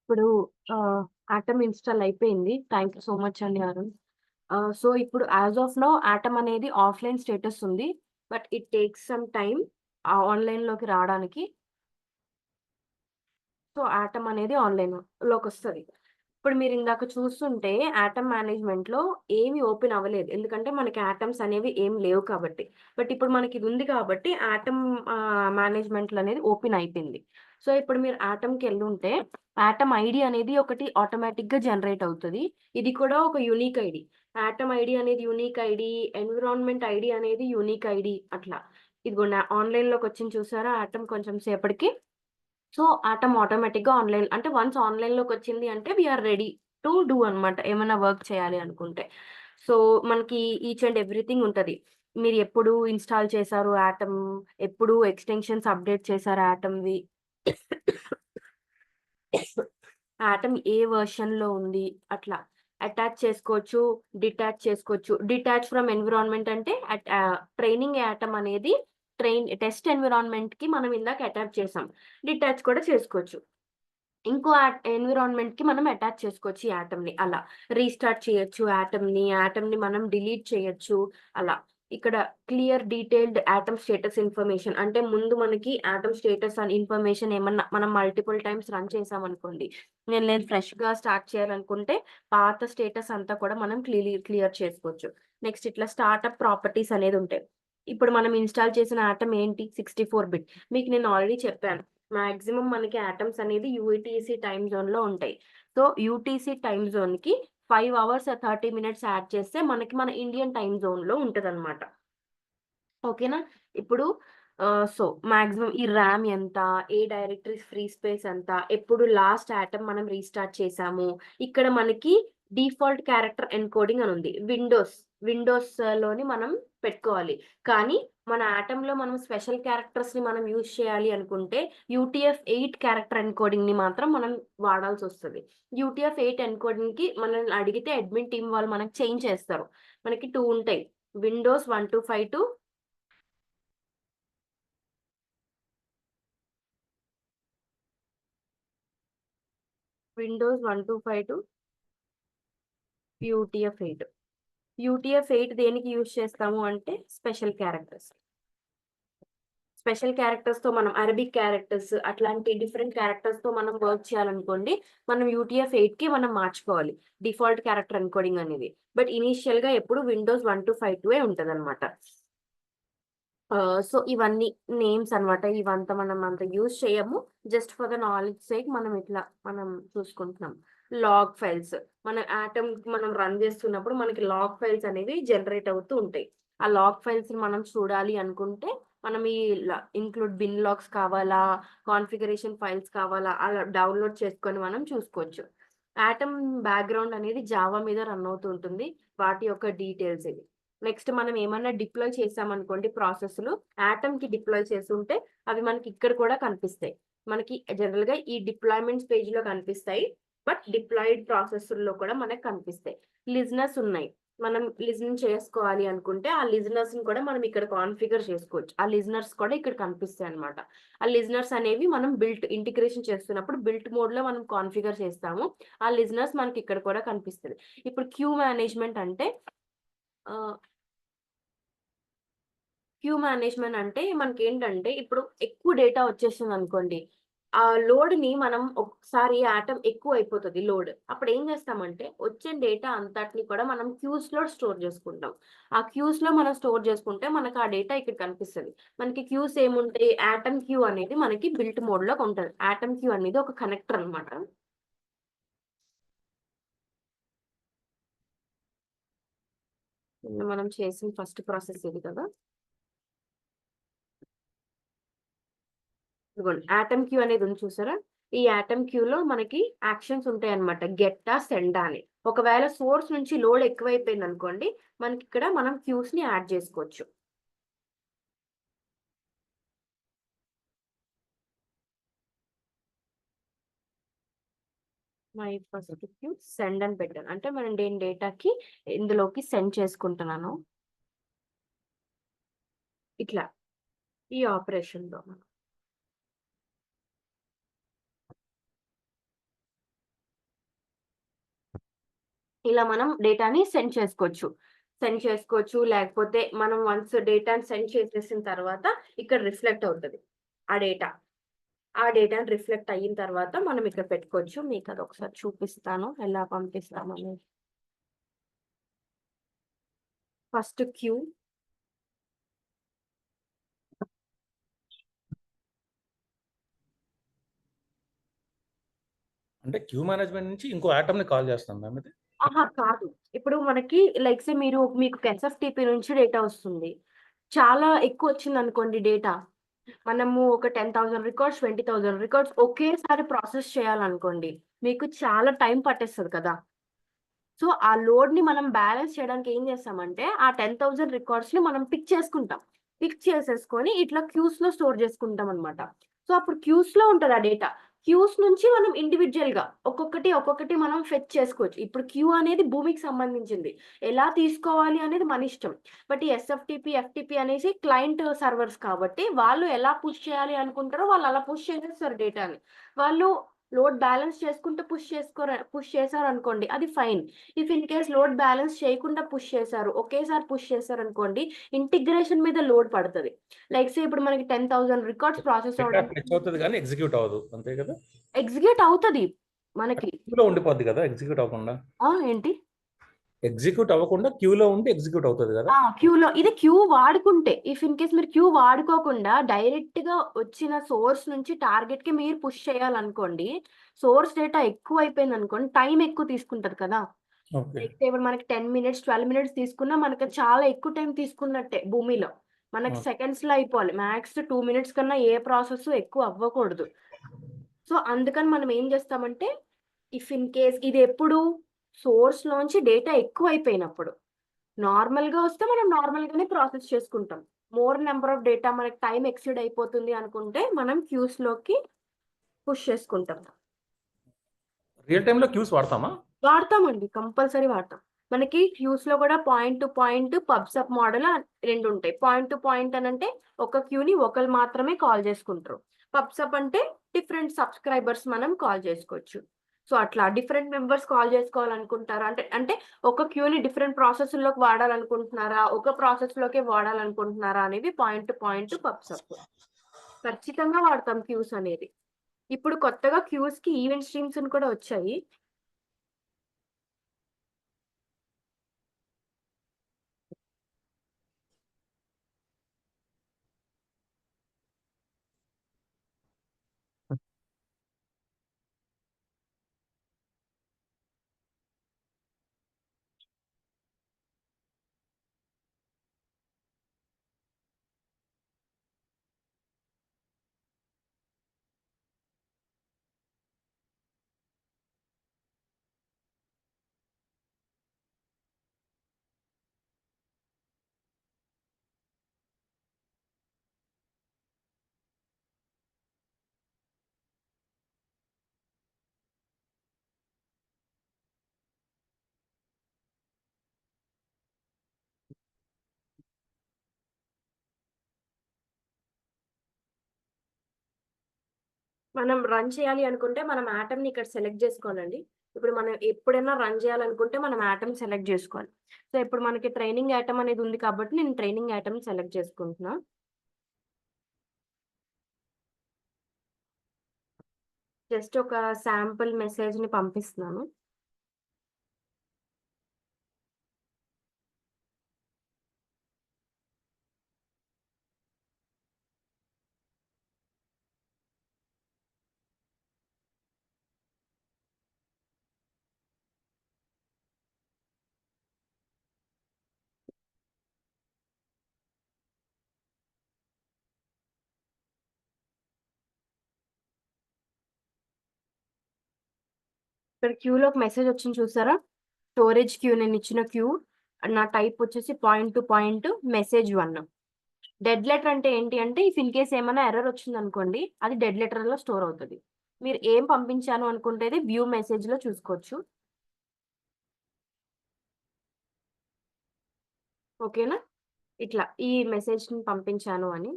ఇప్పుడు ఆటమ్ ఇన్‌స్టాల్ అయిపోయింది. థాంక్ యూ సో మచ్ అండి అరుణ్. సో ఇప్పుడు యాస్ ఆఫ్ నౌ ఆటమ్ అనేది ఆఫ్‌లైన్ స్టేటస్ ఉంది. But it takes some time ఆన్‌లైన్‌లోకి రావడానికి. సో ఆటమ్ అనేది ఆన్‌లైన్‌లోకొస్తది. ఇప్పుడు మీరు ఇందాక చూస్తుంటే ఆటమ్ మేనేజ్‌మెంట్‌లో ఏమి ఓపెన్ అవ్వలేదు. ఎందుకంటే మనకి ఆటమ్స్ అనేవి ఏమి లేవు కాబట్టి. బట్ ఇప్పుడు మనకి ఇది ఉంది కాబట్టి ఆటమ్ మేనేజ్‌మెంట్‌లో అనేది ఓపెన్ అయిపోయింది. సో ఇప్పుడు మీరు ఆటమ్‌కెళ్ళుంటే ఆటమ్ ఐడీ అనేది ఒకటి ఆటోమేటిక్‌గా జనరేట్ అవుతది. ఇది కూడా ఒక యూనిక్ ఐడీ. ఆటమ్ ఐడీ అనేది యూనిక్ ఐడీ, ఎన్విరాన్మెంట్ ఐడీ అనేది యూనిక్ ఐడీ అట్లా. ఇదిగోండి ఆన్‌లైన్‌లోకొచ్చింది చూసారా ఆటమ్ కొంచెం సేపటికి. సో, ఆటమ్ ఆటోమేటిక్‌గా ఆన్‌లైన్ అంటే వన్స్ ఆన్‌లైన్‌లోకొచ్చింది అంటే we are ready to do అనమాట. ఏమన్నా వర్క్ చేయాలి అనుకుంటే. సో, మనకి ఈచ్ అండ్ ఎవ్రీథింగ్ ఉంటది. మీరు ఎప్పుడు ఇన్‌స్టాల్ చేశారు ఆటమ్, ఎప్పుడు ఎక్స్‌టెన్షన్స్ అప్‌డేట్ చేశారు ఆటమ్‌వి. ఆటమ్ ఏ వెర్షన్‌లో ఉంది అట్లా. అటాచ్ చేసుకోవచ్చు, డిటాచ్ చేసుకోవచ్చు. డిటాచ్ ఫ్రమ్ ఎన్విరాన్మెంట్ అంటే ట్రైనింగ్ ఆటమ్ అనేది టెస్ట్ ఎన్విరాన్మెంట్‌కి మనం ఇందాక అటాచ్ చేసాం. డిటాచ్ కూడా చేసుకోవచ్చు. ఇంకో ఎన్విరాన్మెంట్‌కి మనం అటాచ్ చేసుకోవచ్చు ఈ ఆటమ్‌ని అలా. రీస్టార్ట్ చేయొచ్చు ఆటమ్‌ని మనం డిలీట్ చేయొచ్చు అలా. ఇక్కడ clear detailed atom status information అంటే ముందు మనకి ఆటమ్ స్టేటస్ అని ఇన్ఫర్మేషన్ ఏమన్నా మనం మల్టిపుల్ టైమ్స్ రన్ చేసామనుకోండి. నేను ఫ్రెష్‌గా స్టార్ట్ చేయాలనుకుంటే పాత స్టేటస్ అంతా కూడా మనం క్లియర్ చేసుకోవచ్చు. నెక్స్ట్ ఇట్లా స్టార్టప్ ప్రాపర్టీస్ అనేది ఉంటాయి. ఇప్పుడు మనం ఇన్‌స్టాల్ చేసిన ఆటమ్ ఏంటి 64 బిట్. మీకు నేను ఆల్రెడీ చెప్పాను. మాక్సిమం మనకి ఆటమ్స్ అనేది యూటీసీ టైమ్ జోన్‌లో ఉంటాయి. సో, యూటీసీ టైమ్ జోన్‌కి 5 అవర్స్ 30 మినిట్స్ యాడ్ చేస్తే మనకి మన ఇండియన్ టైమ్ జోన్‌లో ఉంటదనమాట. ఓకేనా? ఇప్పుడు సో, మాక్సిమం ఈ ర్యామ్ ఎంత? ఏ డైరెక్టరీస్ ఫ్రీ స్పేస్ ఎంత? ఎప్పుడు లాస్ట్ ఆటమ్ మనం రీస్టార్ట్ చేసాము? ఇక్కడ మనకి డిఫాల్ట్ క్యారెక్టర్ ఎన్కోడింగ్ అని ఉంది. విండోస్ విండోస్‌లోని మనం పెట్టుకోవాలి. కానీ మన ఆటమ్‌లో మనం స్పెషల్ క్యారెక్టర్స్‌ని మనం యూజ్ చేయాలి అనుకుంటే UTF-8 క్యారెక్టర్ ఎన్కోడింగ్‌ని మాత్రం మనం వాడాల్సొస్తది. UTF-8 ఎన్కోడింగ్‌కి మనల్ని అడిగితే అడ్మిన్ టీమ్ వాళ్ళు మనకు చేంజ్ చేస్తారు. మనకి 2 ఉంటాయి. Windows 1252 Windows 1252 UTF-8. UTF-8 దేనికి యూజ్ చేస్తాము అంటే స్పెషల్ క్యారెక్టర్స్. స్పెషల్ క్యారెక్టర్స్‌తో మనం అరబిక్ క్యారెక్టర్స్ అట్లాంటి డిఫరెంట్ క్యారెక్టర్స్‌తో మనం వర్క్ చేయాలనుకోండి, మనం UTF-8కి మనం మార్చుకోవాలి. డిఫాల్ట్ క్యారెక్టర్ ఎన్కోడింగ్ అనేది. బట్ ఇనీషియల్‌గా ఎప్పుడు విండోస్ 1252 ఉంటదన్నమాట. సో ఇవన్నీ నేమ్స్ అన్నమాట. ఇవంతా మనం అంత యూజ్ చేయము. Just for the knowledge sake మనం ఇట్లా మనం చూసుకుంటున్నాం. లాగ్ ఫైల్స్ మన ఆటమ్ మనం రన్ చేస్తున్నప్పుడు మనకి లాగ్ ఫైల్స్ అనేవి జనరేట్ అవుతూ ఉంటాయి. ఆ లాగ్ ఫైల్స్ మనం చూడాలి అనుకుంటే మనం ఈ ఇంక్లూడ్ బిన్ లాగ్స్ కావాలా, కాన్ఫిగరేషన్ ఫైల్స్ కావాలా అలా డౌన్లోడ్ చేసుకొని మనం చూసుకోవచ్చు. ఆటమ్ బ్యాక్గ్రౌండ్ అనేది జావా మీద రన్ అవుతూ ఉంటుంది. వాటి యొక్క డీటెయిల్స్ ఇవి. నెక్స్ట్ మనం ఏమన్నా డిప్లాయ్ చేసామనుకోండి ప్రాసెస్‌లు ఆటమ్‌కి డిప్లాయ్ చేసుంటే అవి మనకి ఇక్కడ కూడా కనిపిస్తాయి. మనకి జనరల్‌గా ఈ డిప్లాయ్‌మెంట్స్ పేజ్‌లో కనిపిస్తాయి. బట్ డిప్లాయిడ్ ప్రాసెస్‌ల్లో కూడా మనకు కనిపిస్తాయి. లిజనర్స్ ఉన్నాయి. మనం లిజన్ చేసుకోవాలి అనుకుంటే ఆ లిజనర్స్‌ని కూడా మనం ఇక్కడ కాన్ఫిగర్ చేసుకోవచ్చు. ఆ లిజనర్స్ కూడా ఇక్కడ కనిపిస్తాయన్నమాట. ఆ లిజనర్స్ అనేవి మనం ఇంటిగ్రేషన్ చేస్తున్నప్పుడు బిల్ట్ మోడ్‌లో మనం కాన్ఫిగర్ చేస్తాము. ఆ లిజనర్స్ మనకి ఇక్కడ కూడా కనిపిస్తది. ఇప్పుడు క్యూ మేనేజ్‌మెంట్ అంటే క్యూ మేనేజ్‌మెంట్ అంటే మనకేంటంటే ఇప్పుడు ఎక్కువ డేటా వచ్చేసిందనుకోండి. ఆ లోడ్‌ని మనం ఒకసారి ఆటమ్ ఎక్కువైపోతది లోడ్. అప్పుడు ఏం చేస్తామంటే వచ్చిన డేటా అంతటిని కూడా మనం క్యూస్‌లో స్టోర్ చేసుకుంటాం. ఆ క్యూస్‌లో మనం స్టోర్ చేసుకుంటే మనకు ఆ డేటా ఇక్కడ కనిపిస్తది. మనకి క్యూస్ ఏముంటాయి? ఆటమ్ క్యూ అనేది మనకి బిల్ట్ మోడ్‌లో ఉంటది. ఆటమ్ క్యూ అనేది ఒక కనెక్టర్ అన్నమాట. మనం చేసిన ఫస్ట్ ప్రాసెస్ ఇది కదా! ఇదిగోండి ఆటమ్ క్యూ అనేది ఉంది చూసారా? ఈ ఆటమ్ క్యూలో మనకి యాక్షన్స్ ఉంటాయన్నమాట. గెట్టా, సెండా అని. ఒకవేళ సోర్స్ నుంచి లోడ్ ఎక్కువైపోయింది అనుకోండి, మనకి ఇక్కడ మనం క్యూస్‌ని యాడ్ చేసుకోవచ్చు. మై ఫస్ట్ క్యూ సెండ్ అని పెట్టాను. అంటే నేను డేటాకి ఇందులోకి సెండ్ చేసుకుంటున్నాను. ఇట్లా ఈ ఆపరేషన్‌లో. ఇలా మనం డేటాని సెండ్ చేసుకోవచ్చు. లేకపోతే మనం వన్స్ డేటాని సెండ్ చేసేసిన తర్వాత ఇక్కడ రిఫ్లెక్ట్ అవుతది. ఆ డేటా. ఆ డేటాని రిఫ్లెక్ట్ అయిన తర్వాత మనం ఇక్కడ పెట్టుకోవచ్చు. మీకు అది ఒకసారి చూపిస్తాను ఎలా పంపిస్తామనేది. ఫస్ట్ క్యూ అంటే క్యూ మేనేజ్మెంట్ నుంచి ఇంకో ఆటమ్‌ని కాల్ చేస్తాం మ్యామ్ ఇది? అహా! కాదు. ఇప్పుడు మనకి లైక్ సే మీకు ఎస్ఎఫ్‌టిపి నుంచి డేటా వస్తుంది. చాలా ఎక్కువొచ్చిందనుకోండి డేటా. మనము ఒక 10,000 రికార్డ్స్, 20,000 రికార్డ్స్ ఒకేసారి ప్రాసెస్ చేయాలనుకోండి. మీకు చాలా టైం పట్టేస్తది కదా! సో, ఆ లోడ్‌ని మనం బ్యాలెన్స్ చేయడానికి ఏం చేస్తామంటే, ఆ 10,000 రికార్డ్స్‌ని మనం పిక్ చేసుకుంటాం. పిక్ చేసేసుకొని ఇట్లా క్యూస్‌లో స్టోర్ చేసుకుంటామనమాట. సో, అప్పుడు క్యూస్‌లో ఉంటది ఆ డేటా. క్యూస్ నుంచి మనం ఇండివిడ్యుయల్‌గా ఒక్కొక్కటి మనం ఫెచ్ చేసుకోవచ్చు. ఇప్పుడు క్యూ అనేది భూమికి సంబంధించింది. ఎలా తీసుకోవాలి అనేది మన ఇష్టం. బట్ ఈ ఎస్ఎఫ్‌టిపి, ఎఫ్‌టిపి అనేసి క్లయింట్ సర్వర్స్ కాబట్టి వాళ్ళు ఎలా పుష్ చేయాలి అనుకుంటారో వాళ్ళు అలా పుష్ చేసేస్తారు డేటాని. వాళ్ళు లోడ్ బ్యాలెన్స్ చేసుకుంటూ పుష్ చేశారనుకోండి అది fine. If in case load balance చేయకుండా పుష్ చేశారు. ఒకేసారి పుష్ చేశారనుకోండి, ఇంటిగ్రేషన్ మీద లోడ్ పడతది. లైక్ సే ఇప్పుడు మనకి 10,000 రికార్డ్స్ ప్రాసెస్ డేటా అవ్వడానికి ఫెచ్ అవుతది గానీ ఎగ్జిక్యూట్ అవ్వదు. అంతే కదా? ఎగ్జిక్యూట్ అవుతది మనకి. క్యూలో ఉండిపోద్ది కదా ఎగ్జిక్యూట్ అవ్వకుండా. ఏంటి? ఎగ్జిక్యూట్ అవ్వకుండా క్యూలో ఉండి ఎగ్జిక్యూట్ అవుతది కదా? ఇది క్యూ వాడుకుంటే. ఇఫ్ ఇన్ కేస్ మీరు క్యూ వాడుకోకుండా డైరెక్ట్‌గా వచ్చిన సోర్స్ నుంచి టార్గెట్‌కి మీరు పుష్ చేయాలనుకోండి, సోర్స్ డేటా ఎక్కువైపోయిందనుకోండి, టైం ఎక్కువ తీసుకుంటది కదా! ఓకే. లైక్ సే ఇప్పుడు మనకి 10 మినిట్స్, 12 మినిట్స్ తీసుకున్నా మనకి చాలా ఎక్కువ టైం తీసుకున్నట్టే భూమిలో. మనకి ఆ! సెకండ్స్‌లో అయిపోవాలి. మాక్స్ 2 మినిట్స్ కన్నా ఏ ప్రాసెస్ ఎక్కువ అవ్వకూడదు. సో, అందుకని మనం ఏం చేస్తామంటే, ఇఫ్ ఇన్ కేస్ ఇది ఎప్పుడు సోర్స్‌లోంచి డేటా ఎక్కువైపోయినప్పుడు. నార్మల్గా వస్తే మనం నార్మల్గానే ప్రాసెస్ చేసుకుంటాం. మోర్ నెంబర్ ఆఫ్ డేటా మనకి టైం ఎక్సీడ్ అయిపోతుంది అనుకుంటే మనం క్యూస్లోకి పుష్ చేసుకుంటాం. రియల్ టైంలో క్యూస్ వాడతామా? వాడతామండి, కంపల్సరీ వాడతాం. మనకి క్యూస్లో కూడా పాయింట్ టు పాయింట్ పబ్సప్ మోడల్ 2 ఉంటాయి. పాయింట్ టు పాయింట్ అని అంటే ఒక క్యూని ఒకరు మాత్రమే కాల్ చేసుకుంటారు. పబ్సప్ అంటే డిఫరెంట్ సబ్స్క్రైబర్స్ మనం కాల్ చేసుకోవచ్చు. సో అట్లా డిఫరెంట్ మెంబర్స్ కాల్ చేసుకోవాలనుకుంటారా అంటే అంటే ఒక క్యూని డిఫరెంట్ ప్రాసెస్లోకి వాడాలనుకుంటున్నారా, ఒక ప్రాసెస్లోకే వాడాలనుకుంటున్నారా అనేది పాయింట్ టు పాయింట్ పబ్సప్. ఖచ్చితంగా వాడతాం క్యూస్ అనేది. ఇప్పుడు కొత్తగా క్యూస్కి ఈవెంట్ స్ట్రీమ్స్ కూడా వచ్చాయి. మనం రన్ చేయాలి అనుకుంటే మనం ఆటమ్‌ని ఇక్కడ సెలెక్ట్ చేసుకోవాలండి. ఇప్పుడు మనం ఎప్పుడైనా రన్ చేయాలనుకుంటే మనం ఆటమ్ సెలెక్ట్ చేసుకోవాలి. సో ఇప్పుడు మనకి ట్రైనింగ్ ఆటమ్ అనేది ఉంది కాబట్టి నేను ట్రైనింగ్ ఆటమ్ సెలెక్ట్ చేసుకుంటున్నా. జస్ట్ ఒక శాంపుల్ మెసేజ్‌ని పంపిస్తున్నాను. ఇక్కడ క్యూలో ఒక మెసేజ్ వచ్చింది చూసారా? స్టోరేజ్ క్యూ, నేను ఇచ్చిన క్యూ నా టైప్ వచ్చేసి point to point message 1. Dead letter అంటే ఏంటి అంటే ఇఫ్ ఇన్ కేస్ ఏమైనా ఎర్రర్ వచ్చింది అనుకోండి అది డెడ్ లెటర్లో స్టోర్ అవుతుంది. మీరు ఏం పంపించాను అనుకుంటేది వ్యూ మెసేజ్లో చూసుకోవచ్చు. ఓకేనా? ఇట్లా ఈ మెసేజ్‌ని పంపించాను అని.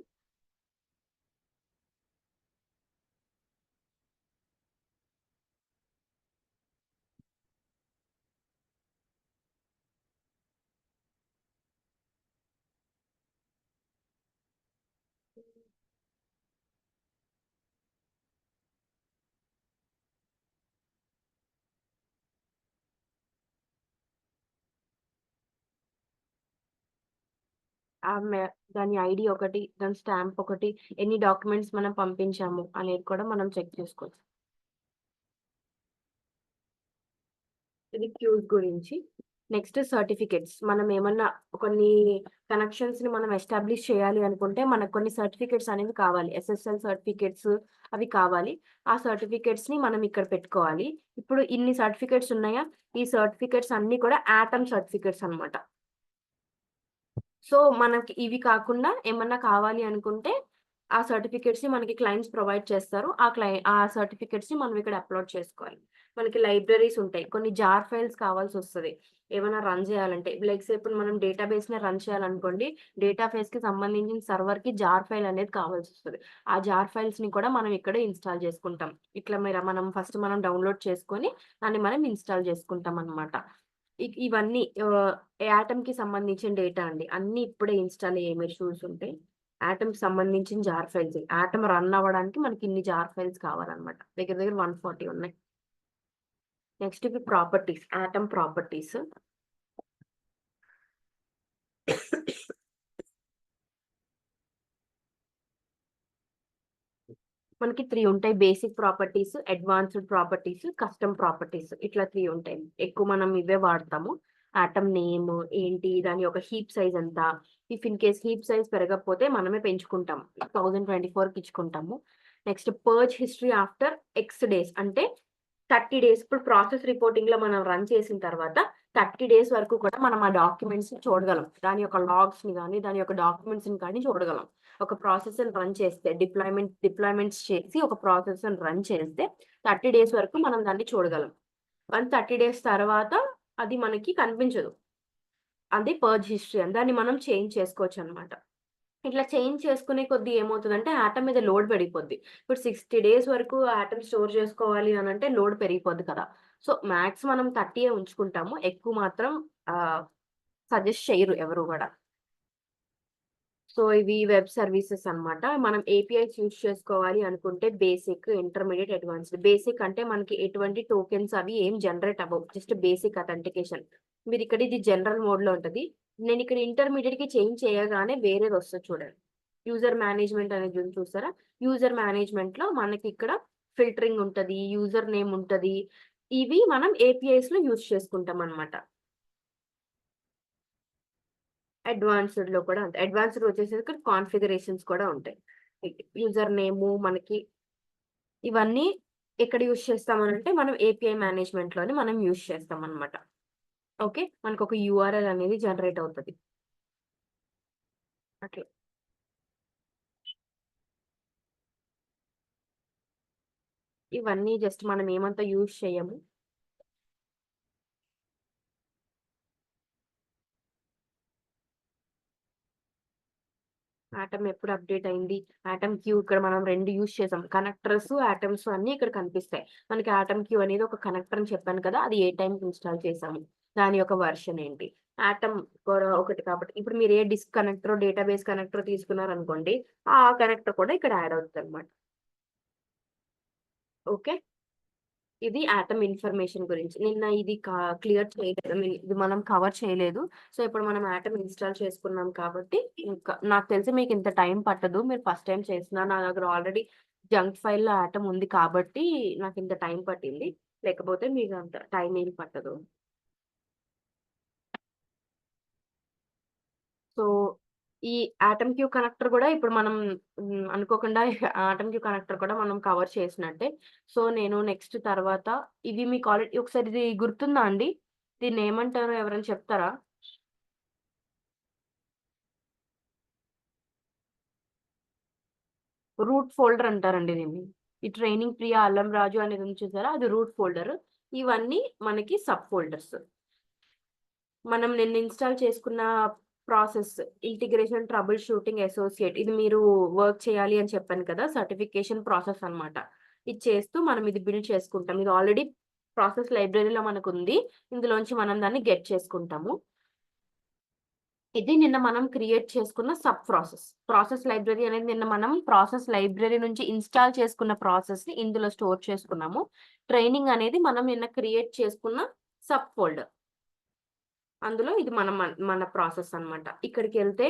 దాని ఐడీ ఒకటి, దాని స్టాంప్ ఒకటి, ఎన్ని డాక్యుమెంట్స్ మనం పంపించాము అనేది కూడా మనం చెక్ చేసుకోవచ్చు. ఇది క్యూస్ గురించి. Next certificates. మనం ఏమన్నా కొన్ని కనెక్షన్స్‌ని మనం ఎస్టాబ్లిష్ చేయాలి అనుకుంటే మనకు కొన్ని సర్టిఫికేట్స్ అనేవి కావాలి. ఎస్ఎస్ఎల్ సర్టిఫికేట్స్ అవి కావాలి. ఆ సర్టిఫికేట్స్‌ని మనం ఇక్కడ పెట్టుకోవాలి. ఇప్పుడు ఇన్ని సర్టిఫికేట్స్ ఉన్నాయా? ఈ సర్టిఫికేట్స్ అన్నీ కూడా ఆటమ్ సర్టిఫికేట్స్ అన్నమాట. సో మనకి ఇవి కాకుండా ఏమన్నా కావాలి అనుకుంటే ఆ సర్టిఫికేట్స్‌ని మనకి క్లయింట్స్ ప్రొవైడ్ చేస్తారు. ఆ సర్టిఫికేట్స్‌ని మనం ఇక్కడ అప్‌లోడ్ చేసుకోవాలి. మనకి లైబ్రరీస్ ఉంటాయి. కొన్ని జార్ ఫైల్స్ కావాల్సొస్తది. ఏమైనా రన్ చేయాలంటే లైక్ సే ఇప్పుడు మనం డేటాబేస్‌ని రన్ చేయాలనుకోండి. డేటాబేస్‌కి సంబంధించిన సర్వర్‌కి జార్ ఫైల్ అనేది కావాల్సొస్తది. ఆ జార్ ఫైల్స్‌ని కూడా మనం ఇక్కడే ఇన్‌స్టాల్ చేసుకుంటాం. ఇట్లా మనం ఫస్ట్ డౌన్‌లోడ్ చేసుకొని దాన్ని మనం ఇన్‌స్టాల్ చేసుకుంటాం అన్నమాట. ఇవన్నీ యాటమ్‌కి సంబంధించిన డేటా అండి. అన్నీ ఇప్పుడే ఇన్‌స్టాల్ అయ్యాయి మీరు చూసుంటే. యాటమ్‌కి సంబంధించిన జార్ ఫైల్స్. యాటమ్ రన్ అవ్వడానికి మనకి ఇన్ని జార్ ఫైల్స్ కావాలన్నమాట. దగ్గర దగ్గర 140 ఉన్నాయి. నెక్స్ట్ ఇవి ప్రాపర్టీస్. Atom properties. మనకి 3 ఉంటాయి. Basic properties, advanced properties, custom properties. ఇట్లా 3 ఉంటాయి. ఎక్కువ మనం ఇవే వాడతాము. ఆటమ్ నేమ్ ఏంటి, దాని యొక్క హీప్ సైజ్ ఎంత. If in case heap size పెరగకపోతే మనమే పెంచుకుంటాం. 1024కి ఇచ్చుకుంటాము. Next purge history after x days అంటే 30 డేస్ ఇప్పుడు ప్రాసెస్ రిపోర్టింగ్ లో మనం రన్ చేసిన తర్వాత 30 డేస్ వరకు కూడా మనం ఆ డాక్యుమెంట్స్ చూడగలం. దాని యొక్క లాగ్స్ ని కానీ దాని యొక్క డాక్యుమెంట్స్ ని కానీ చూడగలం. ఒక ప్రాసెస్ రన్ చేస్తే డిప్లాయ్మెంట్స్ చేసి ఒక ప్రాసెస్ రన్ చేస్తే 30 డేస్ వరకు మనం దాన్ని చూడగలం. 30 డేస్ తర్వాత అది మనకి కనిపించదు. అది పర్జ్ హిస్టరీ అని దాన్ని మనం చేంజ్ చేసుకోవచ్చు అనమాట. ఇట్లా చేంజ్ చేసుకునే కొద్దీ ఏమవుతుందంటే ఆటమ్ మీద లోడ్ పెరిగిపోద్ది. ఇప్పుడు 60 డేస్ వరకు ఆటమ్ స్టోర్ చేసుకోవాలి అని అంటే లోడ్ పెరిగిపోద్ది కదా. సో మ్యాక్స్ మనం 30 ఉంచుకుంటాము. ఎక్కువ మాత్రం సజెస్ట్ చేయరు ఎవరు కూడా. సో ఇవి వెబ్ సర్వీసెస్ అన్నమాట. మనం ఏపీఐస్ యూజ్ చేసుకోవాలి అనుకుంటే బేసిక్, ఇంటర్మీడియట్, అడ్వాన్స్డ్. బేసిక్ అంటే మనకి ఎటువంటి టోకెన్స్ అవి ఏం జనరేట్ అవ్వవు. Just basic authentication. మీరు ఇక్కడ ఇది జనరల్ మోడ్ లో ఉంటది. నేను ఇక్కడ ఇంటర్మీడియట్ కి చేంజ్ చేయగానే వేరేది వస్తుంది చూడండి. యూజర్ మేనేజ్మెంట్ అనేది చూసారా? యూజర్ మేనేజ్మెంట్ లో మనకి ఇక్కడ ఫిల్టరింగ్ ఉంటది, యూజర్ నేమ్ ఉంటది. ఇవి మనం ఏపీఐస్ లో యూజ్ చేసుకుంటాం అన్నమాట. అడ్వాన్స్డ్ లో కూడా ఉంటాయి. అడ్వాన్స్డ్ వచ్చేసరికి కాన్ఫిగరేషన్స్ కూడా ఉంటాయి. యూజర్ నేమ్ మనకి ఇవన్నీ ఎక్కడ యూజ్ చేస్తామనంటే మనం ఏపీఐ మేనేజ్మెంట్ లోనే మనం యూజ్ చేస్తాం అనమాట. ఓకే, మనకు ఒక యూఆర్ఎల్ అనేది జనరేట్ అవుతుంది అట్లా. ఇవన్నీ జస్ట్ మనం ఏమంతా యూజ్ చేయము. ఆటమ్ ఎప్పుడు అప్డేట్ అయింది, ఆటమ్ క్యూ ఇక్కడ మనం 2 యూజ్ చేసాం. కనెక్టర్స్, ఆటమ్స్ అన్ని ఇక్కడ కనిపిస్తాయి. మనకి ఆటమ్ క్యూ అనేది ఒక కనెక్టర్ అని చెప్పాను కదా, అది ఏ టైంకి ఇన్స్టాల్ చేసాము, దాని యొక్క వర్షన్ ఏంటి. ఆటమ్ ఒకటి కాబట్టి ఇప్పుడు మీరు ఏ డిస్క్ కనెక్టర్, డేటాబేస్ కనెక్టర్ తీసుకున్నారు అనుకోండి, ఆ కనెక్టర్ కూడా ఇక్కడ యాడ్ అవుతుంది అనమాట. ఓకే, ఇది ఆటమ్ ఇన్ఫర్మేషన్ గురించి. నిన్న ఇది క్లియర్ చేయలేదు, ఇది మనం కవర్ చేయలేదు. సో ఇప్పుడు మనం ఆటమ్ ఇన్స్టాల్ చేసుకున్నాం కాబట్టి ఇంకా నాకు తెలిసి మీకు ఇంత టైం పట్టదు. మీరు ఫస్ట్ టైం చేస్తున్నారు, నా దగ్గర ఆల్రెడీ జంక్ ఫైల్ లో ఆటమ్ ఉంది కాబట్టి నాకు ఇంత టైం పట్టింది. లేకపోతే మీకు అంత టైం ఏం పట్టదు. సో ఈ ఆటమ్ క్యూ కనెక్టర్ కూడా ఇప్పుడు మనం అనుకోకుండా ఆటమ్ క్యూ కనెక్టర్ కూడా మనం కవర్ చేసినట్టే. సో నేను నెక్స్ట్ తర్వాత ఇవి మీకు ఆల్రెడీ ఒకసారి ఇది గుర్తుందా అండి? దీన్ని ఏమంటారో ఎవరైనా చెప్తారా? రూట్ ఫోల్డర్ అంటారండి దీన్ని. ఈ ట్రైనింగ్ ప్రియా అల్లం రాజు అనేది ఉంది చూసారా, అది రూట్ ఫోల్డర్. ఇవన్నీ మనకి సబ్ ఫోల్డర్స్. మనం నిన్న ఇన్స్టాల్ చేసుకున్న process integration trouble shooting associate, ఇది మీరు వర్క్ చేయాలి అని చెప్పాను కదా, సర్టిఫికేషన్ ప్రాసెస్ అన్నమాట. ఇది చేస్తూ మనం ఇది బిల్డ్ చేసుకుంటాం. ఇది ఆల్రెడీ ప్రాసెస్ లైబ్రరీలో మనకు ఉంది, ఇందులోంచి మనం దాన్ని గెట్ చేసుకుంటాము. ఇది నిన్న మనం క్రియేట్ చేసుకున్న సబ్ ప్రాసెస్ లైబ్రరీ అనేది నిన్న మనం ప్రాసెస్ లైబ్రరీ నుంచి ఇన్స్టాల్ చేసుకున్న ప్రాసెస్ ని ఇందులో స్టోర్ చేసుకున్నాము. ట్రైనింగ్ అనేది మనం నిన్న క్రియేట్ చేసుకున్న సబ్ ఫోల్డర్, అందులో ఇది మన ప్రాసెస్ అన్నమాట. ఇక్కడికి వెళ్తే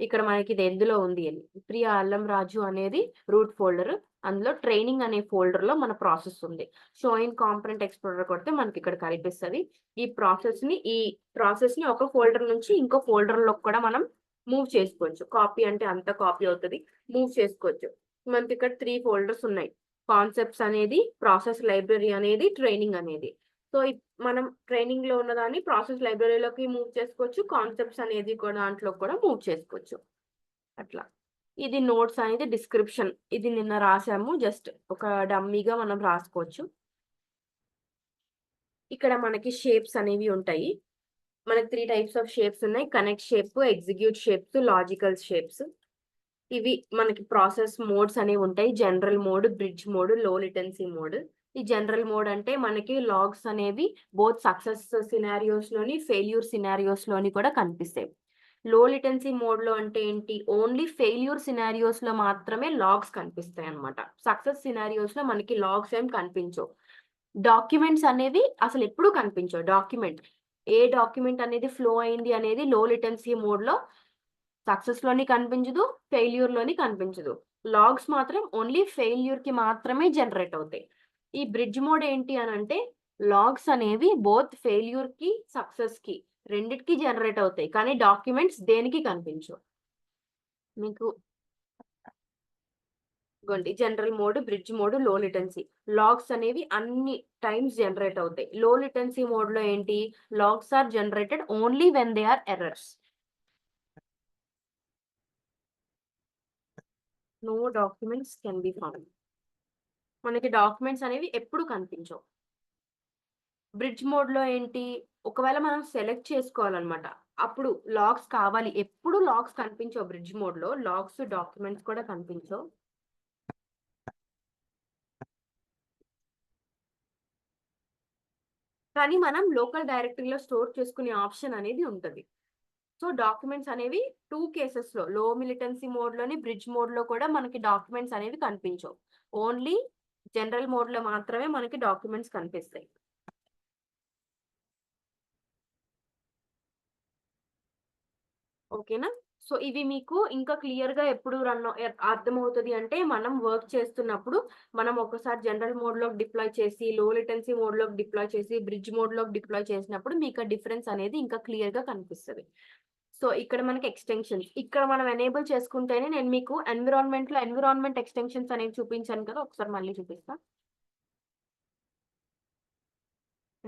ఇక్కడ మనకి ఇది ఎందులో ఉంది అని, ప్రియా అల్లం రాజు అనేది రూట్ ఫోల్డర్, అందులో ట్రైనింగ్ అనే ఫోల్డర్ లో మన ప్రాసెస్ ఉంది. షో ఇన్ కాంపోనెంట్ ఎక్స్ప్లోరర్ కొడితే మనకి ఇక్కడ కనిపిస్తుంది. ఈ ప్రాసెస్ ని ఒక ఫోల్డర్ నుంచి ఇంకో ఫోల్డర్ లో కూడా మనం మూవ్ చేసుకోవచ్చు. కాపీ అంటే అంత కాపీ అవుతుంది, మూవ్ చేసుకోవచ్చు. మనకి ఇక్కడ 3 ఫోల్డర్స్ ఉన్నాయి. కాన్సెప్ట్స్ అనేది, ప్రాసెస్ లైబ్రరీ అనేది, ట్రైనింగ్ అనేది. సో మనం ట్రైనింగ్ లో ఉన్నదాన్ని ప్రాసెస్ లైబ్రరీలోకి మూవ్ చేసుకోవచ్చు, కాన్సెప్ట్స్ అనేది కూడా దాంట్లో కూడా మూవ్ చేసుకోవచ్చు అట్లా. ఇది నోట్స్ అనేది డిస్క్రిప్షన్, ఇది నిన్న రాసాము, జస్ట్ ఒక డమ్మీగా మనం రాసుకోవచ్చు. ఇక్కడ మనకి షేప్స్ అనేవి ఉంటాయి. మనకి 3 టైప్స్ ఆఫ్ షేప్స్ ఉన్నాయి. Connect shape, execute shapes, logical shapes. ఇవి మనకి ప్రాసెస్ మోడ్స్ అనేవి ఉంటాయి. జనరల్ మోడ్, బ్రిడ్జ్ మోడ్, లో లేటెన్సీ మోడ్. ఈ జనరల్ మోడ్ అంటే మనకి లాగ్స్ అనేవి బోత్ సక్సెస్ సినారియోస్ లోని, ఫెయిల్యూర్ సినారియోస్ లోని కూడా కనిపిస్తాయి. లో లేటెన్సీ మోడ్ లో అంటే ఏంటి, ఓన్లీ ఫెయిల్యూర్ సినారియోస్ లో మాత్రమే లాగ్స్ కనిపిస్తాయి అన్నమాట. సక్సెస్ సినారియోస్ లో మనకి లాగ్స్ ఏం కనిపించవు. డాక్యుమెంట్స్ అనేవి అసలు ఎప్పుడూ కనిపించవు. ఏ డాక్యుమెంట్ అనేది ఫ్లో అయింది అనేది లో లేటెన్సీ మోడ్ లో సక్సెస్ లోని కనిపించదు, ఫెయిల్యూర్ లోని కనిపించదు. లాగ్స్ మాత్రం ఓన్లీ ఫెయిల్యూర్ కి మాత్రమే జనరేట్ అవుతాయి. ఈ బ్రిడ్జ్ మోడ్ ఏంటి అని అంటే లాగ్స్ అనేవి బోత్ ఫెయిల్యూర్ కి, సక్సెస్ కి రెండిటికి జనరేట్ అవుతాయి, కానీ డాక్యుమెంట్స్ దేనికి కనిపించవు. మీకు ఇదిగోండి జనరల్ మోడ్, బ్రిడ్జ్ మోడ్, లో లిటెన్సీ. లాగ్స్ అనేవి అన్ని టైమ్స్ జనరేట్ అవుతాయి. లో లిటెన్సీ మోడ్ లో ఏంటి, logs are generated only when they are errors. No documents can be found. మనకి డాక్యుమెంట్స్ అనేవి ఎప్పుడు కనిపించవు. బ్రిడ్జ్ మోడ్ లో ఏంటి, ఒకవేళ మనం సెలెక్ట్ చేసుకోవాలన్నమాట, అప్పుడు లాగ్స్ కావాలి. ఎప్పుడు లాగ్స్ కనిపించవు బ్రిడ్జ్ మోడ్ లో, లాగ్స్ డాక్యుమెంట్స్ కూడా కనిపించవు. కానీ మనం లోకల్ డైరెక్టరీలో స్టోర్ చేసుకునే ఆప్షన్ అనేది ఉంటుంది. సో డాక్యుమెంట్స్ అనేవి 2 కేసెస్ లో, లో మిలిటెన్సీ మోడ్ లోని బ్రిడ్జ్ మోడ్ లో కూడా మనకి డాక్యుమెంట్స్ అనేవి కనిపించవు. ఓన్లీ జనరల్ మోడ్ లో మాత్రమే మనకి డాక్యుమెంట్స్ కనిపిస్తాయి. ఓకేనా. సో ఇవి మీకు ఇంకా క్లియర్ గా ఎప్పుడు అర్థమవుతుంది అంటే, మనం వర్క్ చేస్తున్నప్పుడు మనం ఒకసారి జనరల్ మోడ్ లోకి డిప్లాయ్ చేసి, లో లేటెన్సీ మోడ్ లోకి డిప్లాయ్ చేసి, బ్రిడ్జ్ మోడ్ లోకి డిప్లాయ్ చేసినప్పుడు మీకు డిఫరెన్స్ అనేది ఇంకా క్లియర్ గా కనిపిస్తుంది. సో ఇక్కడ మనకి ఎక్స్టెన్షన్స్, ఇక్కడ మనం ఎనేబుల్ చేసుకుంటేనే, నేను మీకు ఎన్విరాన్మెంట్ లో ఎన్విరాన్మెంట్ ఎక్స్టెన్షన్స్ అనేవి చూపించాను కదా, ఒకసారి మళ్ళీ చూపిస్తా.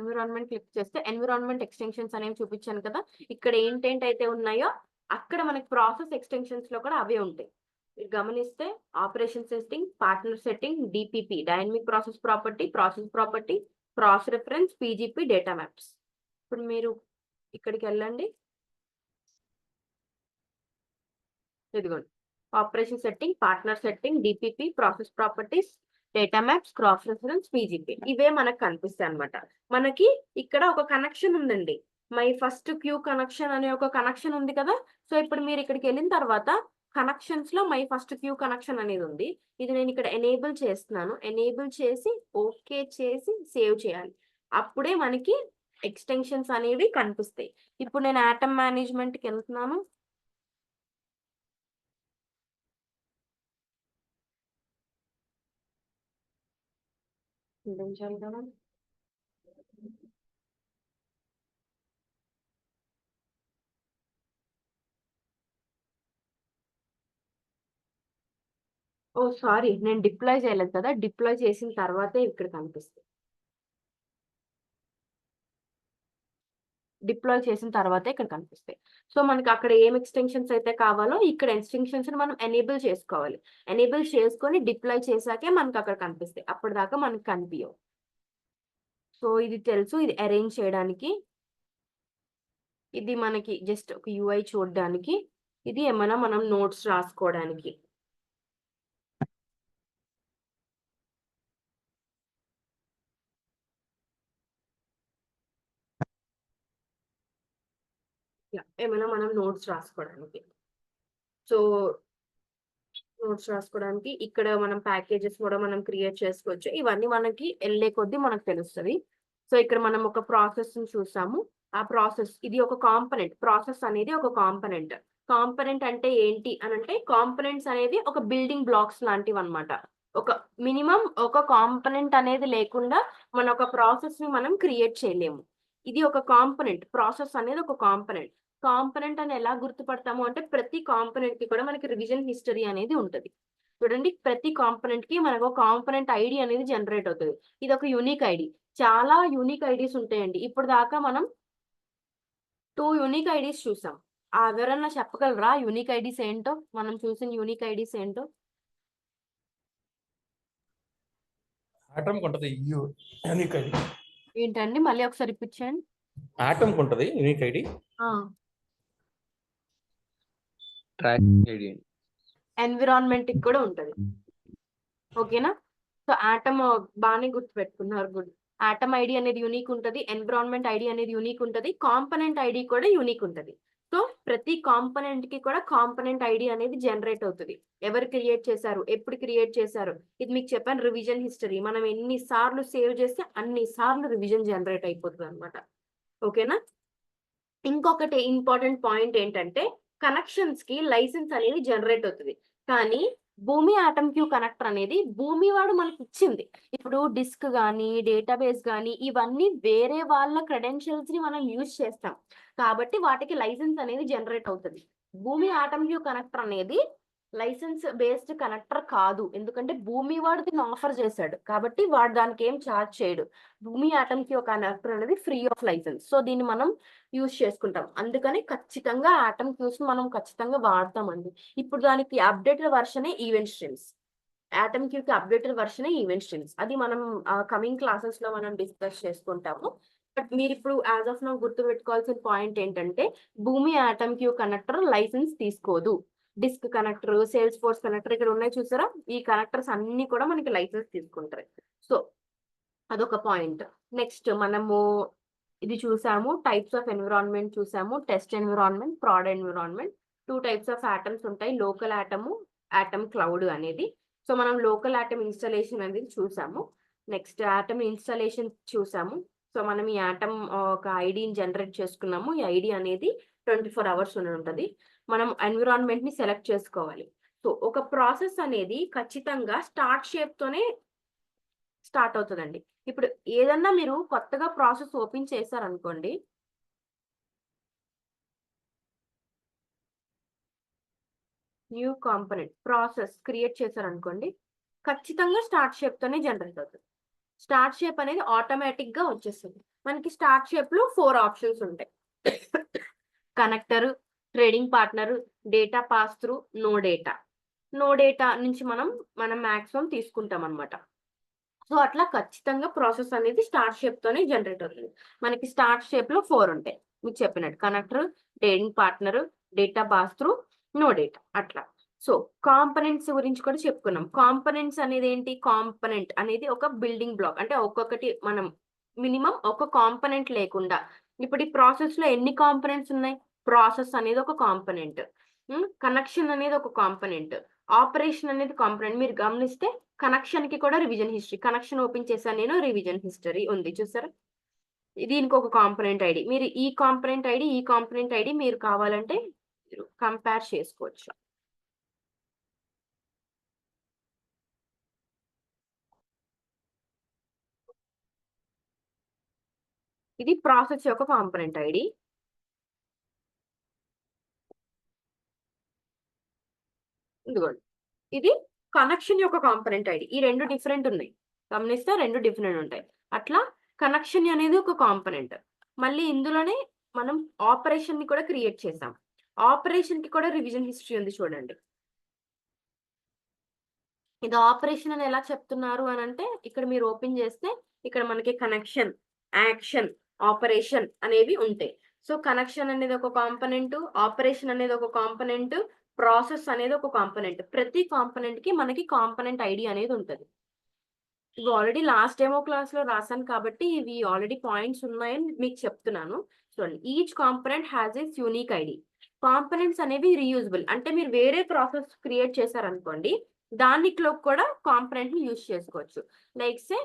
ఎన్విరాన్మెంట్ క్లిక్ చేస్తే ఎన్విరాన్మెంట్ ఎక్స్టెన్షన్స్ అనేవి చూపించాను కదా, ఇక్కడ ఏంటేంటైతే ఉన్నాయో అక్కడ మనకి ప్రాసెస్ ఎక్స్టెన్షన్స్ లో కూడా అవే ఉంటాయి. మీరు గమనిస్తే operation setting, partner setting, DPP dynamic process property, cross reference, PGP, data maps. ఇప్పుడు మీరు ఇక్కడికి వెళ్ళండి, ఇదిగోండి operation setting, partner setting, DPP, process properties, data maps, cross reference, PGP, ఇవే మనకు కనిపిస్తాయి అనమాట. మనకి ఇక్కడ ఒక కనెక్షన్ ఉందండి, మై ఫస్ట్ క్యూ కనెక్షన్ అనే ఒక కనెక్షన్ ఉంది కదా. సో ఇప్పుడు మీరు ఇక్కడికి వెళ్ళిన తర్వాత కనెక్షన్స్ లో మై ఫస్ట్ క్యూ కనెక్షన్ అనేది ఉంది. ఇది నేను ఇక్కడ ఎనేబుల్ చేస్తున్నాను. ఎనేబుల్ చేసి ఓకే చేసి సేవ్ చేయాలి, అప్పుడే మనకి ఎక్స్టెన్షన్స్ అనేవి కనిపిస్తాయి. ఇప్పుడు నేను ఆటమ్ మేనేజ్మెంట్కి వెళ్తున్నాను. చూపించాలి కదా. ఓ సారీ, నేను డిప్లాయ్ చేయలేదు కదా, డిప్లాయ్ చేసిన తర్వాతే ఇక్కడ కనిపిస్తుంది. డిప్లాయ్ చేసిన తర్వాతే ఇక్కడ కనిపిస్తాయి. సో మనకి అక్కడ ఏం ఎక్స్టెన్షన్స్ అయితే కావాలో ఇక్కడ ఎక్స్టెన్షన్స్ మనం ఎనేబుల్ చేసుకోవాలి. ఎనేబుల్ చేసుకొని డిప్లాయ్ చేశాకే మనకి అక్కడ కనిపిస్తాయి, అప్పటిదాకా మనకి కనిపించవు. సో ఇది తెలుసు, ఇది అరేంజ్ చేయడానికి, ఇది మనకి జస్ట్ ఒక యూఐ చూడడానికి, ఇది ఏమైనా మనం నోట్స్ రాసుకోవడానికి. ఏమైనా మనం నోట్స్ రాసుకోవడానికి. సో నోట్స్ రాసుకోవడానికి ఇక్కడ మనం ప్యాకేజెస్ కూడా మనం క్రియేట్ చేసుకోవచ్చు. ఇవన్నీ మనకి వెళ్ళే కొద్దీ మనకు తెలుస్తుంది. సో ఇక్కడ మనం ఒక ప్రాసెస్ ని చూసాము. ఆ ప్రాసెస్ ఇది ఒక కాంపనెంట్, ప్రాసెస్ అనేది ఒక కాంపనెంట్. కాంపనెంట్ అంటే ఏంటి అని అంటే, కాంపనెంట్స్ అనేది ఒక బిల్డింగ్ బ్లాక్స్ లాంటివి అనమాట. ఒక మినిమం ఒక కాంపనెంట్ అనేది లేకుండా మన ఒక ప్రాసెస్ ని మనం క్రియేట్ చేయలేము. ఇది ఒక కాంపనెంట్, ప్రాసెస్ అనేది ఒక కాంపనెంట్. కాంపనెంట్ అని ఎలా గుర్తుపడతాము అంటే, ప్రతి కాంపనెంట్ కి కూడా మనకి రివిజన్ హిస్టరీ అనేది ఉంటుంది. చూడండి, ప్రతి కాంపనెంట్ కి మనకు కాంపనెంట్ ఐడి అనేది జనరేట్ అవుతుంది. ఇది ఒక యూనిక్ ఐడి. చాలా యూనిక్ ఐడీస్ ఉంటాయండి. ఇప్పుడు దాకా మనం 2 యూనిక్ ఐడీస్ చూసాం. ఎవరన్నా చెప్పగలరా యూనిక్ ఐడీస్ ఏంటో? మనం చూసిన యూనిక్ ఐడీస్ ఏంటో? ఆటమ్ ఉంటుంది యూనిక్ ఐడి. ఏంటండి, మళ్ళీ ఒకసారి రిపీట్ చేయండి. ఆటమ్ ఉంటుంది unique ID. Track ID. Environment కి కూడా ఉంటుంది. ఓకేనా. సో ఆటమ్ బాగానే గుర్తుపెట్టుకున్నారు, గుడ్. ఆటమ్ ఐడి అనేది యూనిక్ ఉంటుంది, ఎన్విరాన్మెంట్ ఐడి అనేది యూనిక్ ఉంటుంది, కాంపనెంట్ ఐడి కూడా యూనిక్ ఉంటుంది. సో ప్రతి కాంపనెంట్ కి కూడా కాంపనెంట్ ఐడి అనేది జనరేట్ అవుతుంది. ఎవరు క్రియేట్ చేశారు, ఎప్పుడు క్రియేట్ చేశారు, ఇది మీకు చెప్పాను. రివిజన్ హిస్టరీ, మనం ఎన్ని సార్లు సేవ్ చేస్తే అన్ని సార్లు రివిజన్ జనరేట్ అయిపోతుంది అనమాట. ఓకేనా. ఇంకొకటి ఇంపార్టెంట్ పాయింట్ ఏంటంటే, కనెక్షన్స్ కి లైసెన్స్ అనేది జనరేట్ అవుతుంది. కానీ భూమి ఆటమ్ క్యూ కనెక్టర్ అనేది భూమి వాడు మనకి ఇచ్చింది. ఇప్పుడు డిస్క్ కానీ, డేటాబేస్ కానీ, ఇవన్నీ వేరే వాళ్ళ క్రెడెన్షియల్స్ ని మనం యూజ్ చేస్తాం కాబట్టి వాటికి లైసెన్స్ అనేది జనరేట్ అవుతుంది. భూమి ఆటమ్ క్యూ కనెక్టర్ అనేది లైసెన్స్ బేస్డ్ కనెక్టర్ కాదు, ఎందుకంటే భూమి వాడు దీన్ని ఆఫర్ చేశాడు కాబట్టి వాడు దానికి ఏం ఛార్జ్ చేయడు. భూమి ఆటమ్ క్యూ కనెక్టర్ అనేది ఫ్రీ ఆఫ్ లైసెన్స్, సో దీన్ని మనం యూజ్ చేసుకుంటాం. అందుకని ఖచ్చితంగా ఆటమ్ క్యూస్ మనం ఖచ్చితంగా వాడతామండి. ఇప్పుడు దానికి అప్డేటెడ్ వర్షనే ఈవెంట్ స్ట్రీమ్స్. ఆటమ్ క్యూకి అప్డేటెడ్ వర్షనే ఈవెంట్ స్ట్రీమ్స్. అది మనం కమింగ్ క్లాసెస్ లో మనం డిస్కస్ చేసుకుంటాము. బట్ మీరు ఇప్పుడు యాజ్ ఆఫ్ నౌ గుర్తు పెట్టుకోవాల్సిన పాయింట్ ఏంటంటే Boomi Atom queue connector license తీసుకోదు. Disk connector, Salesforce connector ఇక్కడ ఉన్నాయి చూసారా, ఈ కనెక్టర్స్ అన్ని కూడా మనకి లైసెన్స్ తీసుకుంటారు. సో అదొక పాయింట్. నెక్స్ట్ మనము ఇది చూసాము, టైప్స్ ఆఫ్ ఎన్విరాన్మెంట్ చూసాము, test environment, proud environment. 2 types of atoms ఉంటాయి, లోకల్ ఆటము, ఆటమ్ క్లౌడ్ అనేది. సో మనం లోకల్ ఆటమ్ ఇన్స్టాలేషన్ అనేది చూసాము. నెక్స్ట్ ఆటమ్ ఇన్స్టాలేషన్ చూసాము. సో మనం ఈ ఆటమ్ ఒక ఐడిని జనరేట్ చేసుకున్నాము. ఈ ఐడి అనేది 24 అవర్స్ ఉంటుంది. మనం ఎన్విరాన్మెంట్ ని సెలెక్ట్ చేసుకోవాలి. సో ఒక ప్రాసెస్ అనేది ఖచ్చితంగా స్టార్ట్ షేప్ తోనే స్టార్ట్ అవుతుందండి. ఇప్పుడు ఏదన్నా మీరు కొత్తగా ప్రాసెస్ ఓపెన్ చేశారనుకోండి, న్యూ కాంపోనెంట్ ప్రాసెస్ క్రియేట్ చేశారనుకోండి, ఖచ్చితంగా స్టార్ట్ షేప్ తోనే జనరేట్ అవుతుంది. స్టార్ట్ షేప్ అనేది ఆటోమేటిక్ గా వచ్చేస్తుంది. మనకి స్టార్ట్ షేప్ లో 4 ఆప్షన్స్ ఉంటాయి. Connector, trading partner, data pass through, no data. No data నుంచి మనం మాక్సిమం తీసుకుంటాం అనమాట. సో అట్లా ఖచ్చితంగా ప్రాసెస్ అనేది స్టార్ట్ షేప్ తోనే జనరేట్ అవుతుంది. మనకి స్టార్ట్ షేప్ లో 4 ఉంటాయి మీకు చెప్పినట్టు, connector, trading partner, data pass through, no data అట్లా. సో కాంపనెంట్స్ గురించి కూడా చెప్పుకున్నాం. కాంపనెంట్స్ అనేది ఏంటి? కాంపనెంట్ అనేది ఒక బిల్డింగ్ బ్లాక్, అంటే ఒక్కొక్కటి మనం మినిమం ఒక కాంపనెంట్ లేకుండా. ఇప్పుడు ఈ ప్రాసెస్ లో ఎన్ని కాంపనెంట్స్ ఉన్నాయి? ప్రాసెస్ అనేది ఒక కాంపనెంట్, కనెక్షన్ అనేది ఒక కాంపనెంట్, ఆపరేషన్ అనేది కాంపనెంట్. మీరు గమనిస్తే కనెక్షన్ కి కూడా రివిజన్ హిస్టరీ, కనెక్షన్ ఓపెన్ చేశాను నేను, రివిజన్ హిస్టరీ ఉంది చూసారా. దీనికి ఒక కాంపనెంట్ ఐడి, మీరు ఈ కాంపనెంట్ ఐడి, ఈ కాంపనెంట్ ఐడి మీరు కావాలంటే కంపేర్ చేసుకోవచ్చు. ఇది ప్రాసెస్ యొక్క కాంపనెంట్ ఐడి. ఇదిగోండి, ఇది కనెక్షన్ యొక్క కాంపనెంట్ ఐడి. ఈ 2 డిఫరెంట్ ఉన్నాయి, గమనిస్తే 2 డిఫరెంట్ ఉంటాయి. అట్లా కనెక్షన్ అనేది ఒక కాంపనెంట్. మళ్ళీ ఇందులోనే మనం ఆపరేషన్ ని కూడా క్రియేట్ చేసాం. ఆపరేషన్ కి కూడా రివిజన్ హిస్టరీ ఉంది చూడండి. ఇది ఆపరేషన్ అని ఎలా చెప్తున్నారు అని అంటే, ఇక్కడ మీరు ఓపెన్ చేస్తే ఇక్కడ మనకి కనెక్షన్, యాక్షన్, ఆపరేషన్ అనేవి ఉంటాయి. సో కనెక్షన్ అనేది ఒక కాంపనెంట్, ఆపరేషన్ అనేది ఒక కాంపనెంట్, ప్రాసెస్ అనేది ఒక కాంపనెంట్. ప్రతి కాంపనెంట్ కి మనకి కాంపనెంట్ ఐడి అనేది ఉంటుంది. ఇవి ఆల్రెడీ లాస్ట్ డెమో క్లాస్ లో రాశాను కాబట్టి ఇవి ఆల్రెడీ పాయింట్స్ ఉన్నాయని మీకు చెప్తున్నాను. చూడండి, each component has its unique ID. Components అనేవి రీయూజబుల్, అంటే మీరు వేరే ప్రాసెస్ క్రియేట్ చేశారనుకోండి, దానిలో కూడా కాంపనెంట్ ని యూజ్ చేసుకోవచ్చు. లైక్ సే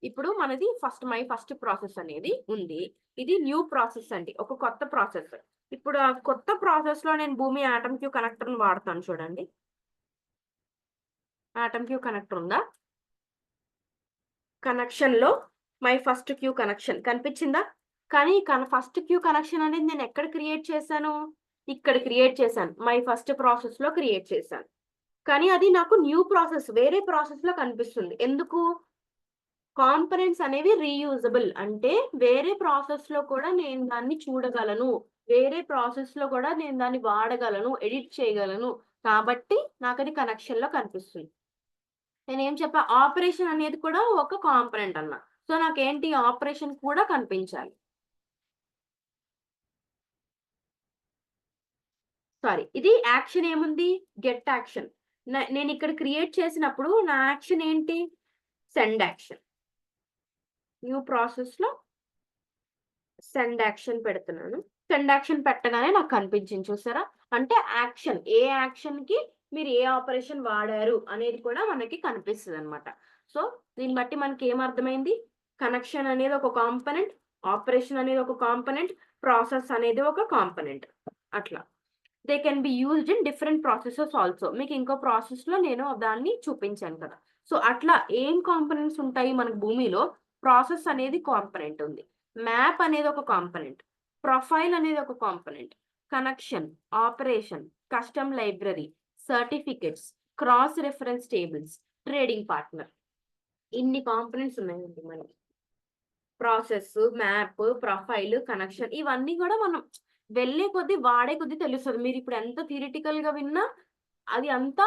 ఇప్పుడు మనది మై ఫస్ట్ ప్రాసెస్ అనేది ఉంది. ఇది న్యూ ప్రాసెస్ అండి, ఒక కొత్త ప్రాసెస్. ఇప్పుడు ఆ కొత్త ప్రాసెస్ లో నేను భూమి ఆటమ్ క్యూ కనెక్టర్ ని వాడతాను చూడండి. ఆటమ్ క్యూ కనెక్టర్ ఉందా? కనెక్షన్ లో మై ఫస్ట్ క్యూ కనెక్షన్ కనిపించిందా? కానీ ఫస్ట్ క్యూ కనెక్షన్ అనేది నేను ఎక్కడ క్రియేట్ చేశాను? ఇక్కడ క్రియేట్ చేశాను, మై ఫస్ట్ ప్రాసెస్ లో క్రియేట్ చేశాను. కానీ అది నాకు న్యూ ప్రాసెస్, వేరే ప్రాసెస్ లో కనిపిస్తుంది. ఎందుకు? కాంపనెంట్స్ అనేవి రీయూజబుల్, అంటే వేరే ప్రాసెస్ లో కూడా నేను దాన్ని చూడగలను, వేరే ప్రాసెస్ లో కూడా నేను దాన్ని వాడగలను, ఎడిట్ చేయగలను. కాబట్టి నాకు అది కనెక్షన్ లో కనిపిస్తుంది. నేనేం చెప్పా? ఆపరేషన్ అనేది కూడా ఒక కాంపనెంట్ అన్న. సో నాకేంటి? ఆపరేషన్ కూడా కనిపించాలి. సారీ, ఇది యాక్షన్ ఏముంది? Get action. నేను ఇక్కడ క్రియేట్ చేసినప్పుడు నా యాక్షన్ ఏంటి? Send action. న్యూ ప్రాసెస్ లో సెండ్ యాక్షన్ పెడుతున్నాను. సెండ్ యాక్షన్ పెట్టగానే నాకు కనిపించింది చూసారా. అంటే యాక్షన్, ఏ యాక్షన్ కి మీరు ఏ ఆపరేషన్ వాడారు అనేది కూడా మనకి కనిపిస్తుంది అనమాట. సో దీన్ని బట్టి మనకి ఏం అర్థమైంది? కనెక్షన్ అనేది ఒక కాంపనెంట్, ఆపరేషన్ అనేది ఒక కాంపనెంట్, ప్రాసెస్ అనేది ఒక కాంపనెంట్. అట్లా they can be used in different processes also. మీకు ఇంకో ప్రాసెస్ లో నేను దాన్ని చూపించాను కదా. సో అట్లా ఏం కాంపనెంట్స్ ఉంటాయి మనకు భూమిలో? ప్రాసెస్ అనేది కాంపనెంట్ ఉంది, మ్యాప్ అనేది ఒక కాంపనెంట్, ప్రొఫైల్ అనేది ఒక component, connection, operation, custom library, certificates, cross reference tables, trading partner. ఇన్ని కాంపోనెంట్స్ ఉన్నాయండి మనకి. ప్రాసెస్, మ్యాప్, ప్రొఫైల్, కనెక్షన్ ఇవన్నీ కూడా మనం వెళ్ళే కొద్దీ వాడే కొద్దీ తెలుస్తుంది. మీరు ఇప్పుడు ఎంత థియరిటికల్ గా విన్నా అది అంతా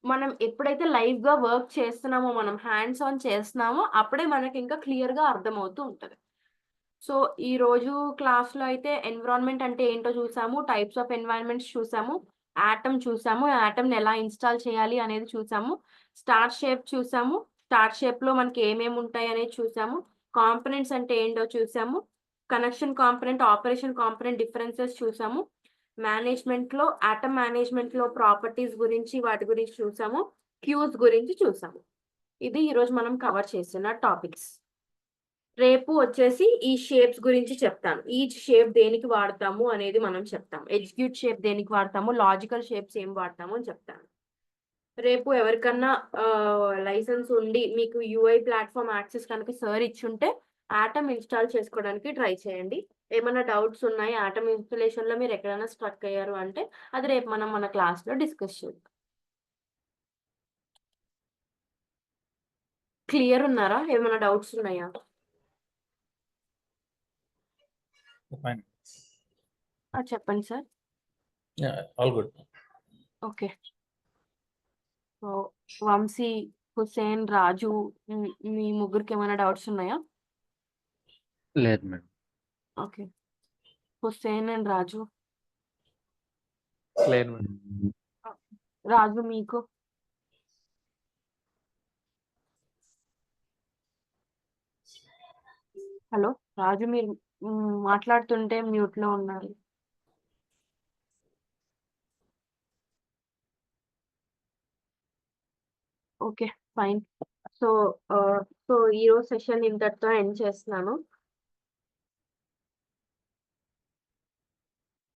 మనం ఎప్పుడైతే లైవ్ గా వర్క్ చేస్తున్నామో, మనం హ్యాండ్స్ ఆన్ చేస్తున్నామో అప్పుడే మనకి ఇంకా క్లియర్ గా అర్థమవుతూ ఉంటది. సో ఈ రోజు క్లాస్ లో అయితే ఎన్విరాన్మెంట్ అంటే ఏంటో చూసాము, టైప్స్ ఆఫ్ ఎన్వైరన్మెంట్స్ చూసాము, ఆటమ్ చూసాము, ఆటమ్ ని ఎలా ఇన్స్టాల్ చేయాలి అనేది చూసాము, స్టార్ షేప్ చూసాము, స్టార్ షేప్ లో మనకి ఏమేమి ఉంటాయి అనేది చూసాము, కాంపోనెంట్స్ అంటే ఏంటో చూసాము, connection component, operation component differences చూసాము, మేనేజ్మెంట్ లో ఆటమ్ మేనేజ్మెంట్ లో ప్రాపర్టీస్ గురించి వాటి గురించి చూసాము, క్యూస్ గురించి చూసాము. ఇది ఈరోజు మనం కవర్ చేసిన టాపిక్స్. రేపు వచ్చేసి ఈ షేప్స్ గురించి చెప్తాను. ఈచ్ షేప్ దేనికి వాడతాము అనేది మనం చెప్తాము. ఎగ్జిక్యూట్ షేప్ దేనికి వాడతాము, లాజికల్ షేప్స్ ఏం వాడతాము అని చెప్తాను. రేపు ఎవరికన్నా లైసెన్స్ ఉండి మీకు యూఐ ప్లాట్ఫామ్ యాక్సెస్ కనుక సార్ ఇచ్చుంటే ఆటమ్ ఇన్స్టాల్ చేసుకోవడానికి ట్రై చేయండి. ఏమైనా డౌట్స్ ఉన్నాయి ఆటమ్ ఇన్స్టలేషన్ లో, మీరు ఎక్కడైనా స్ట్రక్ అయ్యారు అంటే అది రేపు మనం మన క్లాస్ లో డిస్కస్ చేద్దాం. క్లియర్ ఉన్నారా? ఏమైనా డౌట్స్ ఉన్నాయా? ఫైన్. చెప్పండి sir. All good. Okay. So Vamshi, Hussain, Raju, మీ ముగ్గురికి ఏమైనా డౌట్స్ ఉన్నాయా? లేదు madam. Okay. Hussain and Raju. లేదు మేడం. రాజు మీకు? హలో రాజు, మీరు మాట్లాడుతుంటే మ్యూట్ లో ఉన్నారు. Okay fine. సో ఈ రోజు సెషన్ ఇంతటితో ఎండ్ చేస్తున్నాను.